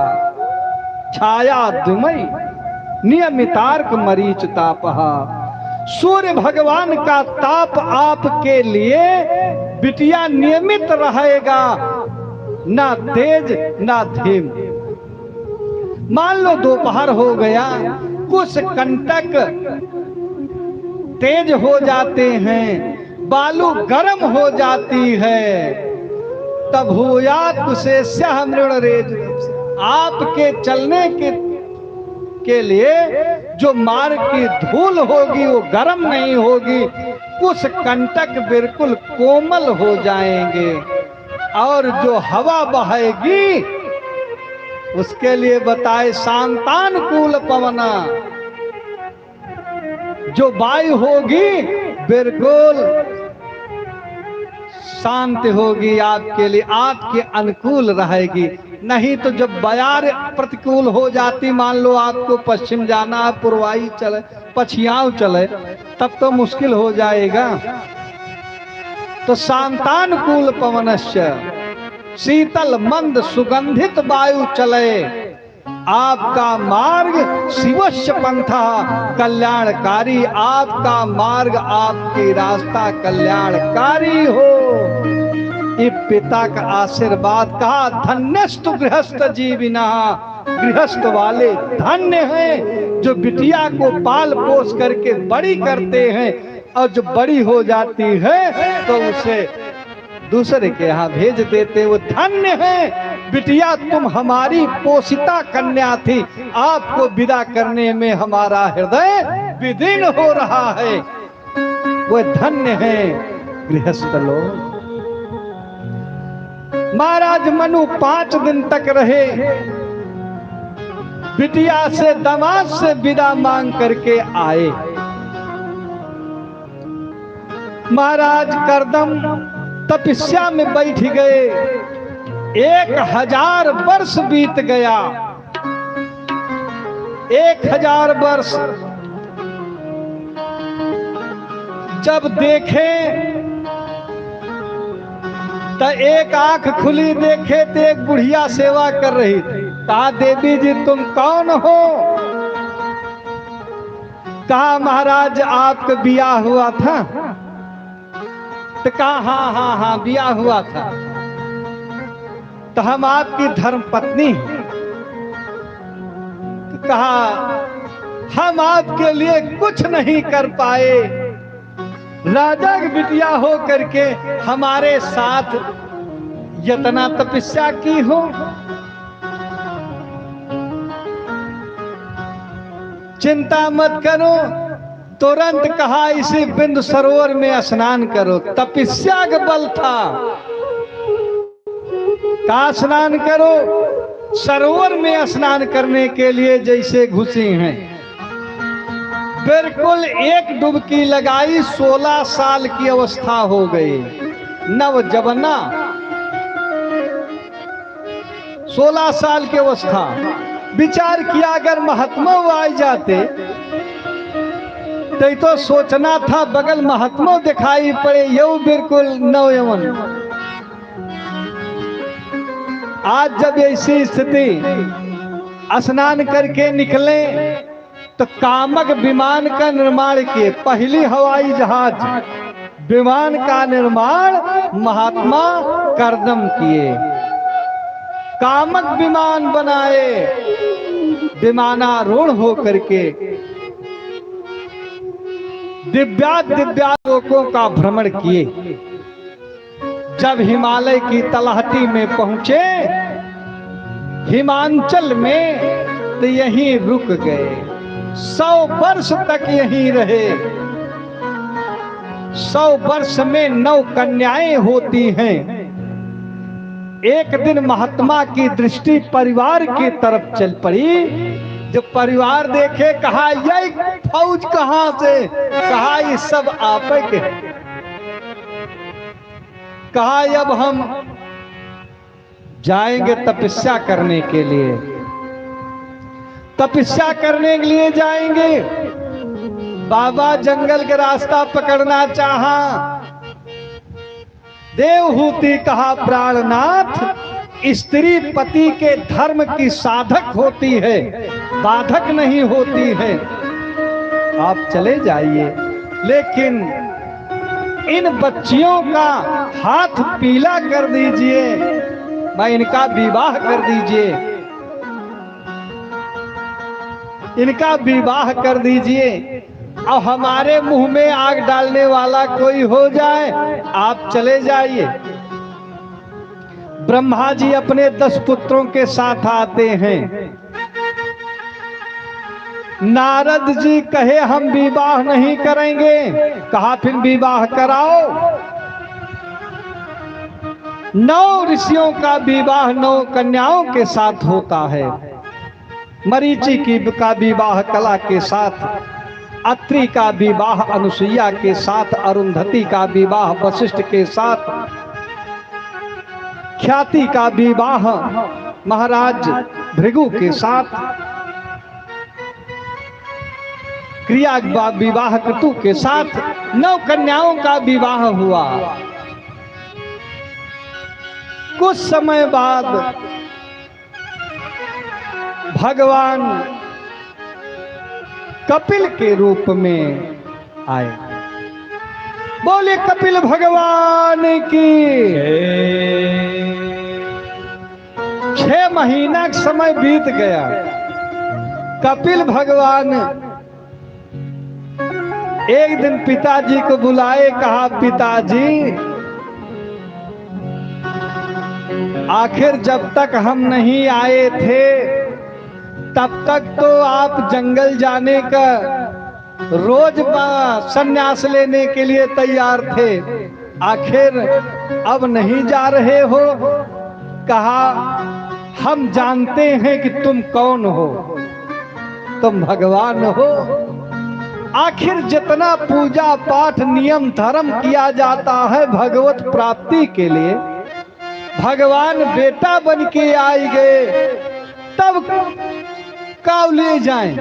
छाया द्रुमई नियमितार्क मरीच तापः। सूर्य भगवान का ताप आपके लिए बिटिया नियमित रहेगा, ना तेज ना धीम। मान लो दोपहर हो गया, कुछ कंटक तेज हो जाते हैं, बालू गर्म हो जाती है, तब भूयात् कुशेषः मृडरेण। आपके चलने के लिए जो मार्ग की धूल होगी वो गर्म नहीं होगी, कुछ कंटक बिल्कुल कोमल हो जाएंगे और जो हवा बहेगी उसके लिए बताए शांतानुकूल जो वायु होगी बिल्कुल शांत होगी, आपके लिए आपके अनुकूल रहेगी। नहीं तो जब बयार प्रतिकूल हो जाती, मान लो आपको पश्चिम जाना है, पूर्वाई चले, पछियाव चले, तब तो मुश्किल हो जाएगा। तो शांतानुकूल पवनस्य शीतल मंद सुगंधित वायु चले, आपका मार्ग शिवस्य पंथा कल्याणकारी, आपका मार्ग आपकी रास्ता कल्याणकारी हो। ये पिता का आशीर्वाद कहा। धन्यस्तु गृहस्थ जीविना, गृहस्थ वाले धन्य हैं जो बिटिया को पाल पोस करके बड़ी करते हैं, और जो बड़ी हो जाती है तो उसे दूसरे के यहाँ भेज देते, वो धन्य है। बिटिया तुम हमारी पोषिता कन्या थी, आपको विदा करने में हमारा हृदय विदीर्ण हो रहा है, वो धन्य है गृहस्थ लोग। महाराज मनु 5 दिन तक रहे, बिटिया से दामाद से विदा मांग करके आए। महाराज करदम तपस्या में बैठ गए। 1000 वर्ष बीत गया, 1000 वर्ष। जब देखे तो एक आंख खुली, देखे तो एक बुढ़िया सेवा कर रही थी। कहा देवी जी तुम कौन हो? कहा महाराज आपका बियाह हुआ था। तो कहा हाँ हाँ हाँ बियाह हुआ था, तो हम आपकी धर्म पत्नी हैं। तो कहा हम आपके लिए कुछ नहीं कर पाए, राजा की बिटिया हो करके हमारे साथ इतना तपस्या की हो। चिंता मत करो, तुरंत कहा इसी बिंदु सरोवर में स्नान करो। तपस्या का बल था, का स्नान करो। सरोवर में स्नान करने के लिए जैसे घुसी हैं, बिल्कुल एक डुबकी लगाई, 16 साल की अवस्था हो गई, नवजवना 16 साल की अवस्था। विचार किया अगर महात्मा आ जाते तो सोचना था बगल महात्मा दिखाई पड़े, यू बिल्कुल नौयवन। आज जब ऐसी स्थिति, स्नान करके निकले तो कामक विमान का निर्माण किए। पहली हवाई जहाज विमान का निर्माण महात्मा करदम किए। कामक विमान बनाए, विमानारूढ़ होकर के दिव्या लोकों का भ्रमण किए। जब हिमालय की तलहटी में पहुंचे, हिमांचल में, तो यहीं रुक गए। 100 वर्ष तक यहीं रहे। 100 वर्ष में 9 कन्याएं होती हैं। एक दिन महात्मा की दृष्टि परिवार की तरफ चल पड़ी। जब परिवार देखे, कहा यही फौज कहां से? कहा ये सब आप के। कहा अब हम जाएंगे तपस्या करने के लिए, तपस्या करने के लिए जाएंगे। बाबा जंगल का रास्ता पकड़ना चाहा। देवहूति कहा प्राणनाथ, स्त्री पति के धर्म की साधक होती है, बाधक नहीं होती है। आप चले जाइए, लेकिन इन बच्चियों का हाथ पीला कर दीजिए, मैं इनका विवाह कर दीजिए, इनका विवाह कर दीजिए। और हमारे मुंह में आग डालने वाला कोई हो जाए, आप चले जाइए। ब्रह्मा जी अपने 10 पुत्रों के साथ आते हैं। नारद जी कहे हम विवाह नहीं करेंगे। कहा फिर विवाह कराओ। 9 ऋषियों का विवाह 9 कन्याओं के साथ होता है। मरीचि का विवाह कला के साथ, अत्रि का विवाह अनुसुईया के साथ, अरुंधति का विवाह वशिष्ठ के साथ, ख्याति का विवाह महाराज भृगु के साथ, क्रिया का विवाह क्रतु के साथ 9 कन्याओं का विवाह हुआ। कुछ समय बाद भगवान कपिल के रूप में आए। बोले कपिल भगवान की। 6 महीना का समय बीत गया। कपिल भगवान एक दिन पिताजी को बुलाए, कहा पिताजी आखिर जब तक हम नहीं आए थे तब तक तो आप जंगल जाने का रोज संन्यास लेने के लिए तैयार थे, आखिर अब नहीं जा रहे हो? कहा हम जानते हैं कि तुम कौन हो, तुम भगवान हो। आखिर जितना पूजा पाठ नियम धर्म किया जाता है भगवत प्राप्ति के लिए, भगवान बेटा बन के आए गए, तब काव ले जाएं?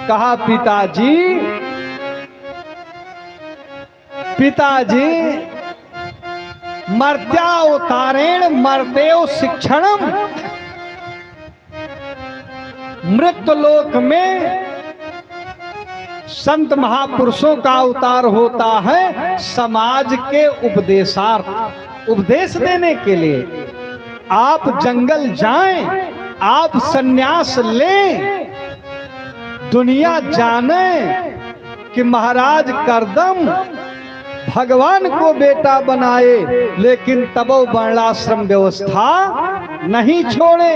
कहा पिताजी मर्त्यावतारेण मर्देव शिक्षणम, मृत्युलोक में संत महापुरुषों का अवतार होता है समाज के उपदेशार्थ, उपदेश देने के लिए। आप जंगल जाएं, आप सन्यास लें, दुनिया जाने कि महाराज करदम भगवान को बेटा बनाए, लेकिन तबो वर्णाश्रम व्यवस्था नहीं छोड़े,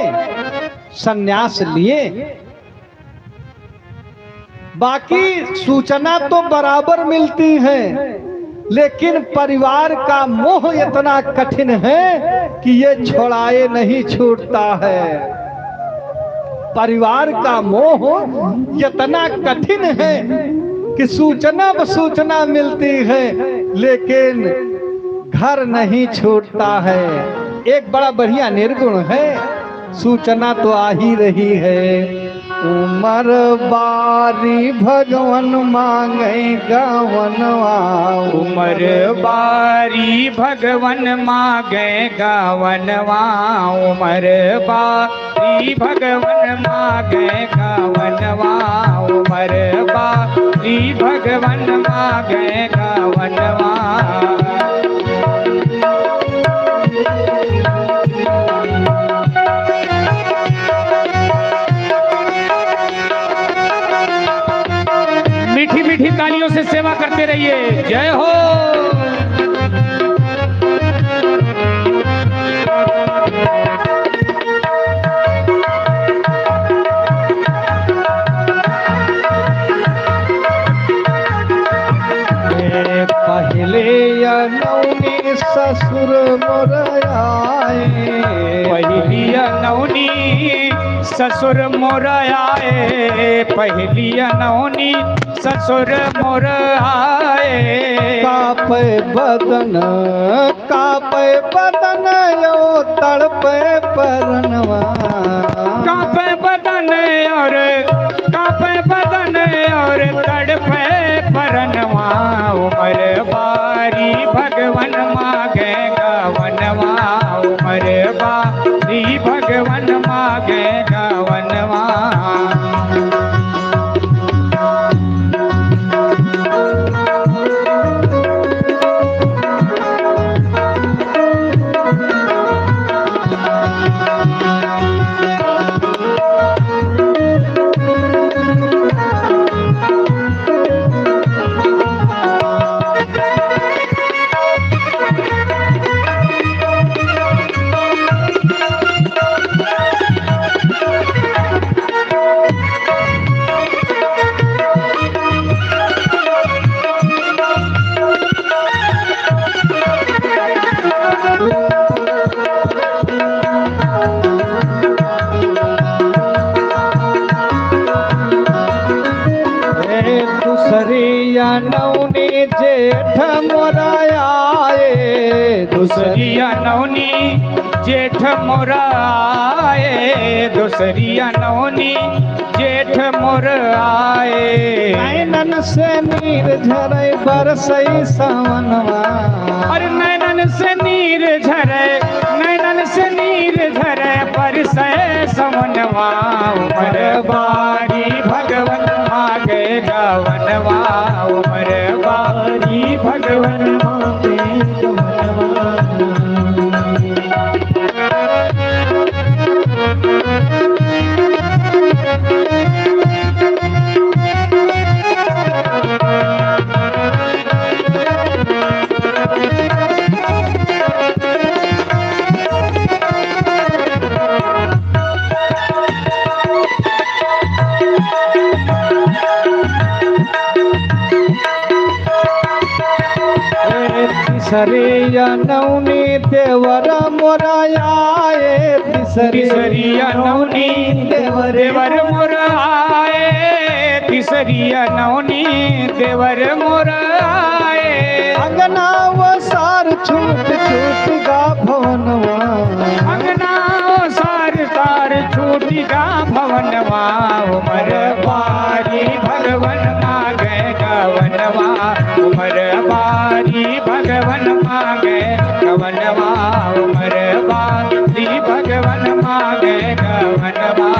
सन्यास लिए। बाकी सूचना तो बराबर मिलती है, लेकिन परिवार का मोह इतना कठिन है कि ये छोड़ाए नहीं छूटता है। परिवार का मोह इतना कठिन है कि सूचना मिलती है, लेकिन घर नहीं छूटता है। एक बड़ा बढ़िया निर्गुण है, सूचना तो आ ही रही है। उमर बारी भगवन मांगे गावनवा, उमर बारी भगवन मांगे गावनवा, उमर बारी भगवन मांगे गावनवा, उमर बारी भगवन मांगे गावनवा। मीठी मीठी तालियों से सेवा करते रहिए। जय हो। पहले नौनी ससुर मोर आए, पहली नौनी ससुर मोर आए, पहली नौनी ससुर मोर आए। कापे बदन यो तड़पे परनवा, कापे बदन और तड़पे परनवा। उमर बारी भगवन मांगे गावनवा, उमर बारी भगवन मांगे गावनवा। जेठ मोर आए दूसरी अनहोनी जेठ मोर आए नैनन से नीर झरे बरसई सावनवा और नैनन से नीर झरे नैनन से नीर झरे बरसे समनवा उमर बारी भगवन मागे गवनवा उमर बारी भगवन मागे गवनवा तिसरे नौनी देवर मोराए तीसरी अनौनी देवर मोर आए तीसरी अनौनी देवर मोर आए अंगना वो सार छूट छूट गा भवनवा अंगना सार सार छूटी गा भवनवा उमर बारी भगवन मागे गवनवा उमर बारी भगवन मागे गवनवा उमर बारी भगवन मागे गवनवा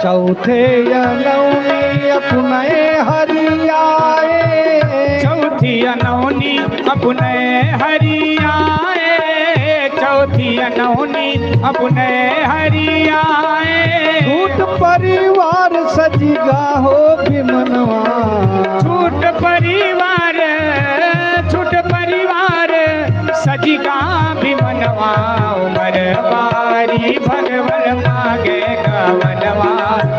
चौथे नौनी अपने हरियाए चौथी अनौनी अपने हरियाए चौथी अनौनी अपने हरियाए छूट परिवार सजिगा हो विमनवा छूट परिवार सजिगा विमनवा उमर बारी भगवन मागे गवनवा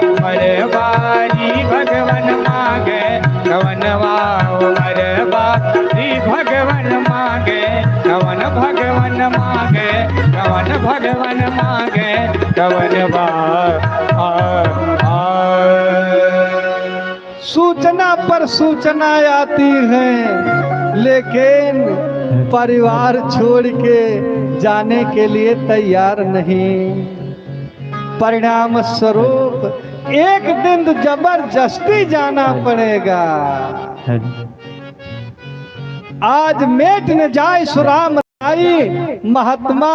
उमर बारी भगवन मागे गवनवा उमर बारी भगवन मागे गवन भगवन मागे गवन भगवन मागे गवनवा सूचना पर सूचना आती है लेकिन परिवार छोड़ के जाने के लिए तैयार नहीं। परिणाम स्वरूप एक दिन जबरदस्ती जाना पड़ेगा। आज मेट न जाए सुराम राई महात्मा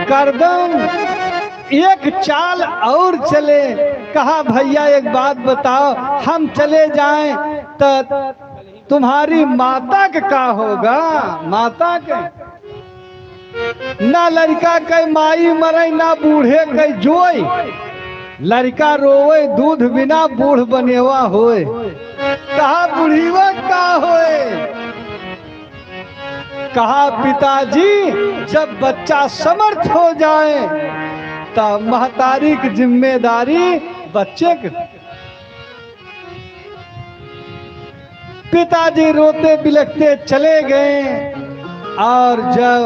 करदम एक चाल और चले। कहा भैया एक बात बताओ, हम चले जाएं तो तुम्हारी माता के का होगा? माता के ना लड़का के माई मरे ना बूढ़े के जोई, लड़का रोए दूध बिना बूढ़ बनेवा होए। कहा बुढ़ीवा का होए? कहा पिताजी जब बच्चा समर्थ हो जाए तब महतारी की जिम्मेदारी बच्चे के। पिताजी रोते बिलखते चले गए और जब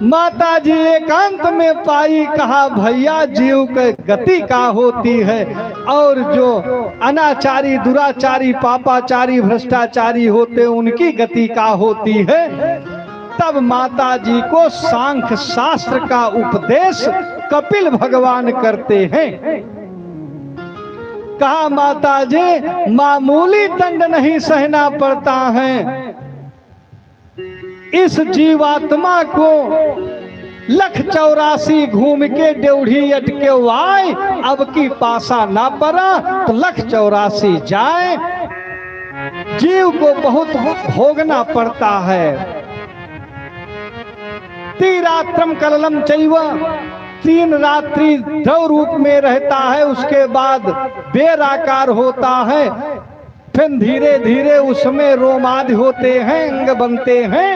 माताजी एकांत में पाई, कहा भैया जीव के गति का होती है और जो अनाचारी दुराचारी पापाचारी भ्रष्टाचारी होते उनकी गति का होती है। तब माताजी को सांख्य शास्त्र का उपदेश कपिल भगवान करते हैं। कहा माताजी मामूली दंड नहीं सहना पड़ता है, इस जीवात्मा को 184 घूम के ड्योढ़ी अटके वाय, अब की पासा ना पड़ा तो 184 जाए। जीव को बहुत भोगना पड़ता है। तीरात्रम कललम चैव, 3 रात्रि द्रव रूप में रहता है, उसके बाद बेराकार होता है, फिर धीरे धीरे उसमें रोमादि होते हैं, अंग बनते हैं।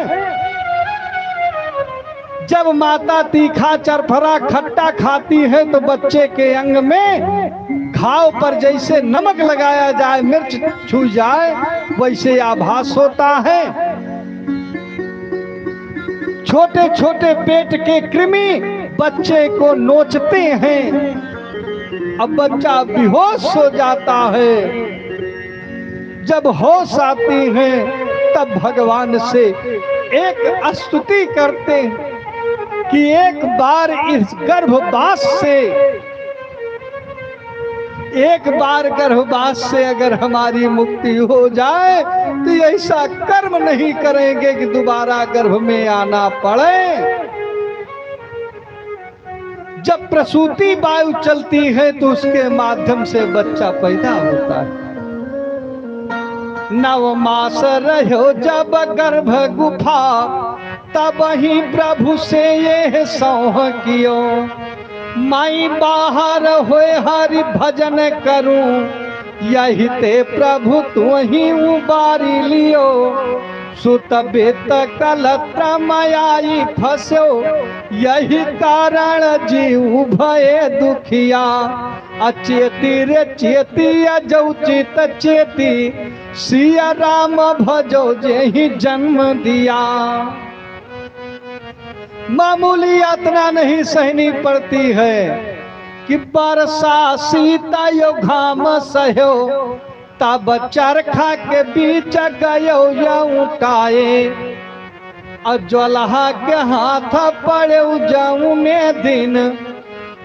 जब माता तीखा चरफरा खट्टा खाती है तो बच्चे के अंग में घाव पर जैसे नमक लगाया जाए, मिर्च छू जाए, वैसे आभास होता है। छोटे छोटे पेट के कृमि बच्चे को नोचते हैं, अब बच्चा बेहोश हो जाता है। जब होश आती है तब भगवान से एक स्तुति करते हैं कि एक बार इस गर्भवास से, एक बार गर्भवास से अगर हमारी मुक्ति हो जाए तो ऐसा कर्म नहीं करेंगे कि दोबारा गर्भ में आना पड़े। जब प्रसूति वायु चलती है तो उसके माध्यम से बच्चा पैदा होता है। 9 मास रहो जब गर्भ गुफा, तब ही प्रभु से ये सौह कियो, माई बाहर होए हरि भजन करूं, यही ते प्रभु तू ही उबारी लियो, सुत बेत कलत्र मायाई फस्यो, यही कारण जीव भये दुखिया, अचेती रे चेती अजौचित चेती, सिया राम भजो जेहि जन्म दिया। मामूली यातना नहीं सहनी पड़ती है कि बरसा सीता यो घाम सहयो, तब चरखा के बीच गयो उठाए, ज्वलहा के हाथ पड़े जाऊं में दिन,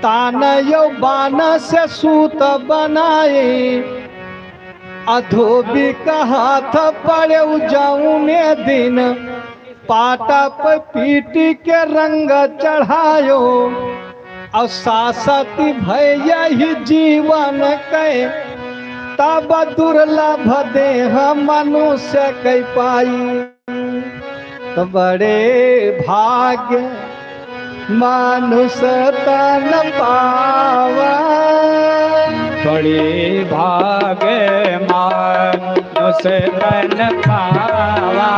तान यो बान से सूत बनाए, अधोबी का हाथ पड़े जाऊं में दिन, पाटा पर पीटी के रंग चढ़ायो, और सासती भैया ही जीवन के, तब दुर्लभ देह मनुष्य कह पाई, तो बड़े भाग्य मानुष तन पावा, बड़े भाग्य मानुष तन पावा,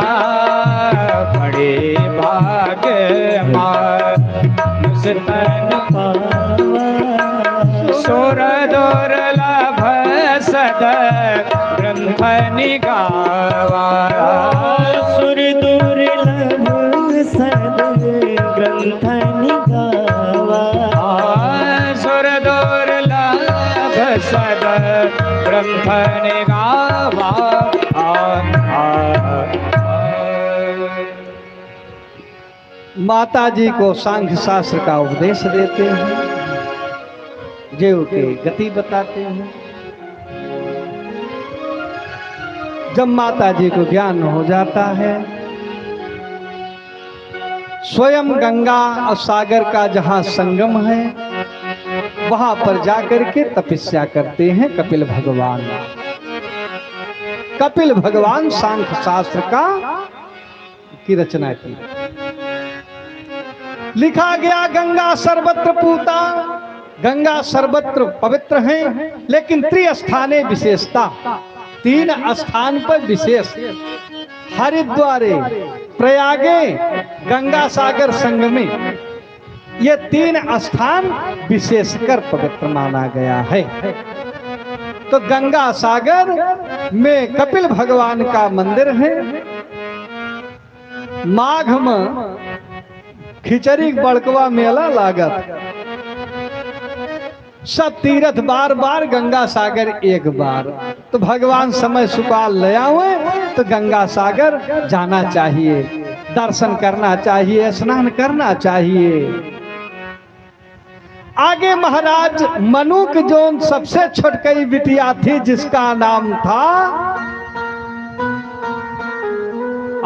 बड़े भाग्य मानुष तन पावा, सुर दुर्लभ सद ग्रंथ निगावा, सुर दुर्लभ सद ग्रंथ निगावा, सुर दुर्लभ सद ग्रंथ निगावा। माता जी को सांख्य शास्त्र का उपदेश देते हैं, जीव की गति बताते हैं। जब माता जी को ज्ञान हो जाता है, स्वयं गंगा और सागर का जहां संगम है वहां पर जाकर के तपस्या करते हैं कपिल भगवान। कपिल भगवान सांख्य शास्त्र की रचना की। लिखा गया गंगा सर्वत्र पूता, गंगा सर्वत्र पवित्र है, लेकिन त्रिस्थाने विशेषता, 3 स्थान पर विशेष, हरिद्वारे, प्रयागे, गंगा सागर संगमे, ये 3 स्थान विशेषकर पवित्र माना गया है। तो गंगा सागर में कपिल भगवान का मंदिर है। माघ में खिचड़ी बड़कवा मेला लागत, सब तीर्थ बार बार, गंगा सागर एक बार। तो भगवान समय सुकाल ले आवे तो गंगा सागर जाना चाहिए, दर्शन करना चाहिए, स्नान करना चाहिए। आगे महाराज मनु की जो सबसे छोटकई बिटिया थी जिसका नाम था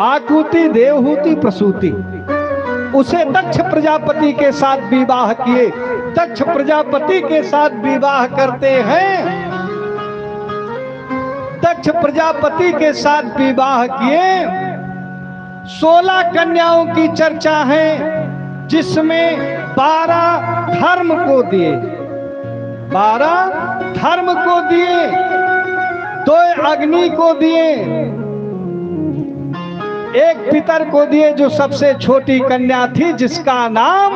आकुति, देवहूति, प्रसूति, उसे दक्ष प्रजापति के साथ विवाह किए। दक्ष प्रजापति के साथ विवाह करते हैं, दक्ष प्रजापति के साथ विवाह किए। 16 कन्याओं की चर्चा है, जिसमें 12 धर्म को दिए, 12 धर्म को दिए, 2 अग्नि को दिए, एक पितर को दिए जो सबसे छोटी कन्या थी, जिसका नाम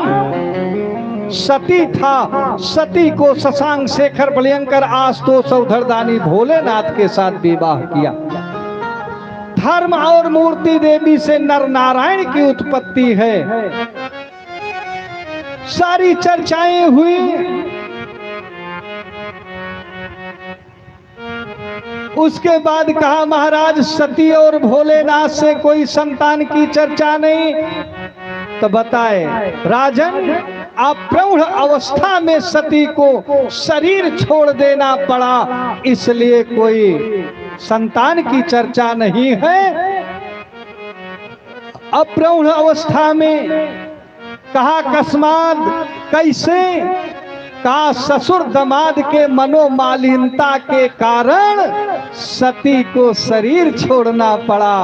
सती था। सती को शशांक शेखर बलियंकर आशुतोष चौधरदानी भोलेनाथ के साथ विवाह किया। धर्म और मूर्ति देवी से नर नारायण की उत्पत्ति है। सारी चर्चाएं हुई। उसके बाद कहा महाराज सती और भोलेनाथ से कोई संतान की चर्चा नहीं। तो बताए राजन, आप प्रौढ़ अवस्था में सती को शरीर छोड़ देना पड़ा, इसलिए कोई संतान की चर्चा नहीं है। अप्रौढ़ अवस्था में कहा अकस्मात कैसे? का ससुर दमाद के मनोमालिन्यता के कारण सती को शरीर छोड़ना पड़ा।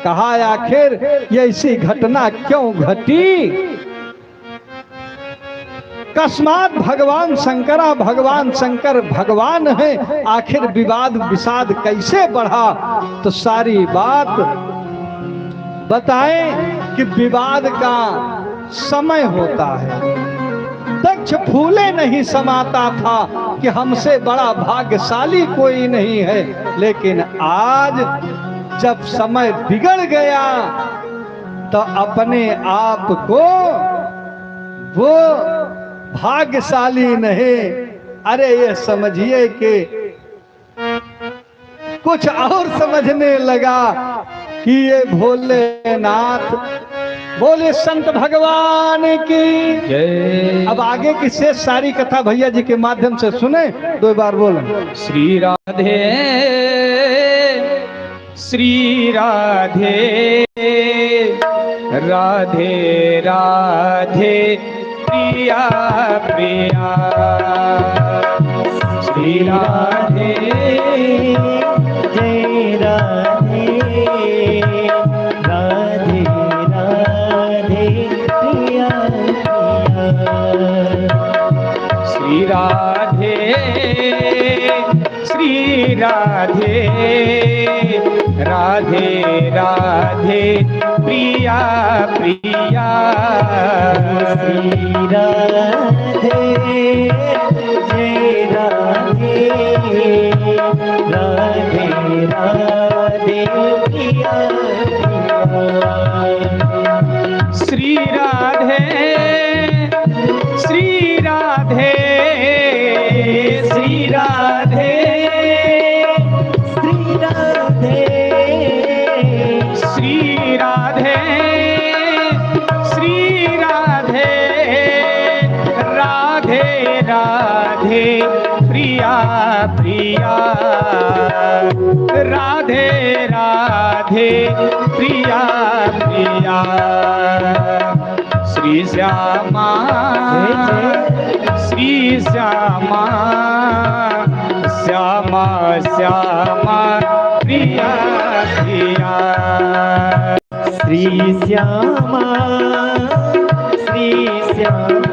कहा आखिर ये ऐसी घटना क्यों घटी? अकस्मात भगवान शंकर भगवान है, आखिर विवाद विषाद कैसे बढ़ा? तो सारी बात बताएं कि विवाद का समय होता है। दक्ष फूले नहीं समाता था कि हमसे बड़ा भाग्यशाली कोई नहीं है, लेकिन आज जब समय बिगड़ गया तो अपने आप को वो भाग्यशाली नहीं, अरे ये समझिए कि कुछ और समझने लगा कि ये भोलेनाथ। बोले संत भगवान की जय। अब आगे की शेष सारी कथा भैया जी के माध्यम से सुने। 2 बार बोलो। श्री राधे श्री राधे राधे राधे प्रिया प्रिया श्री राधे जय राधे राधे राधे प्रिया श्री राधे श्री राधे राधे राधे प्रिया प्रिया श्री राधे जय राधे राधे राधे प्रिया श्री राधे श्री राधे श्री राधे श्री राधे श्री राधे श्री राधे राधे राधे प्रिया प्रिया राधे राधे प्रिया प्रिया श्री श्यामा श्री श्यामा श्यामा श्यामा प्रिया प्रिया श्री श्यामा श्री श्यामा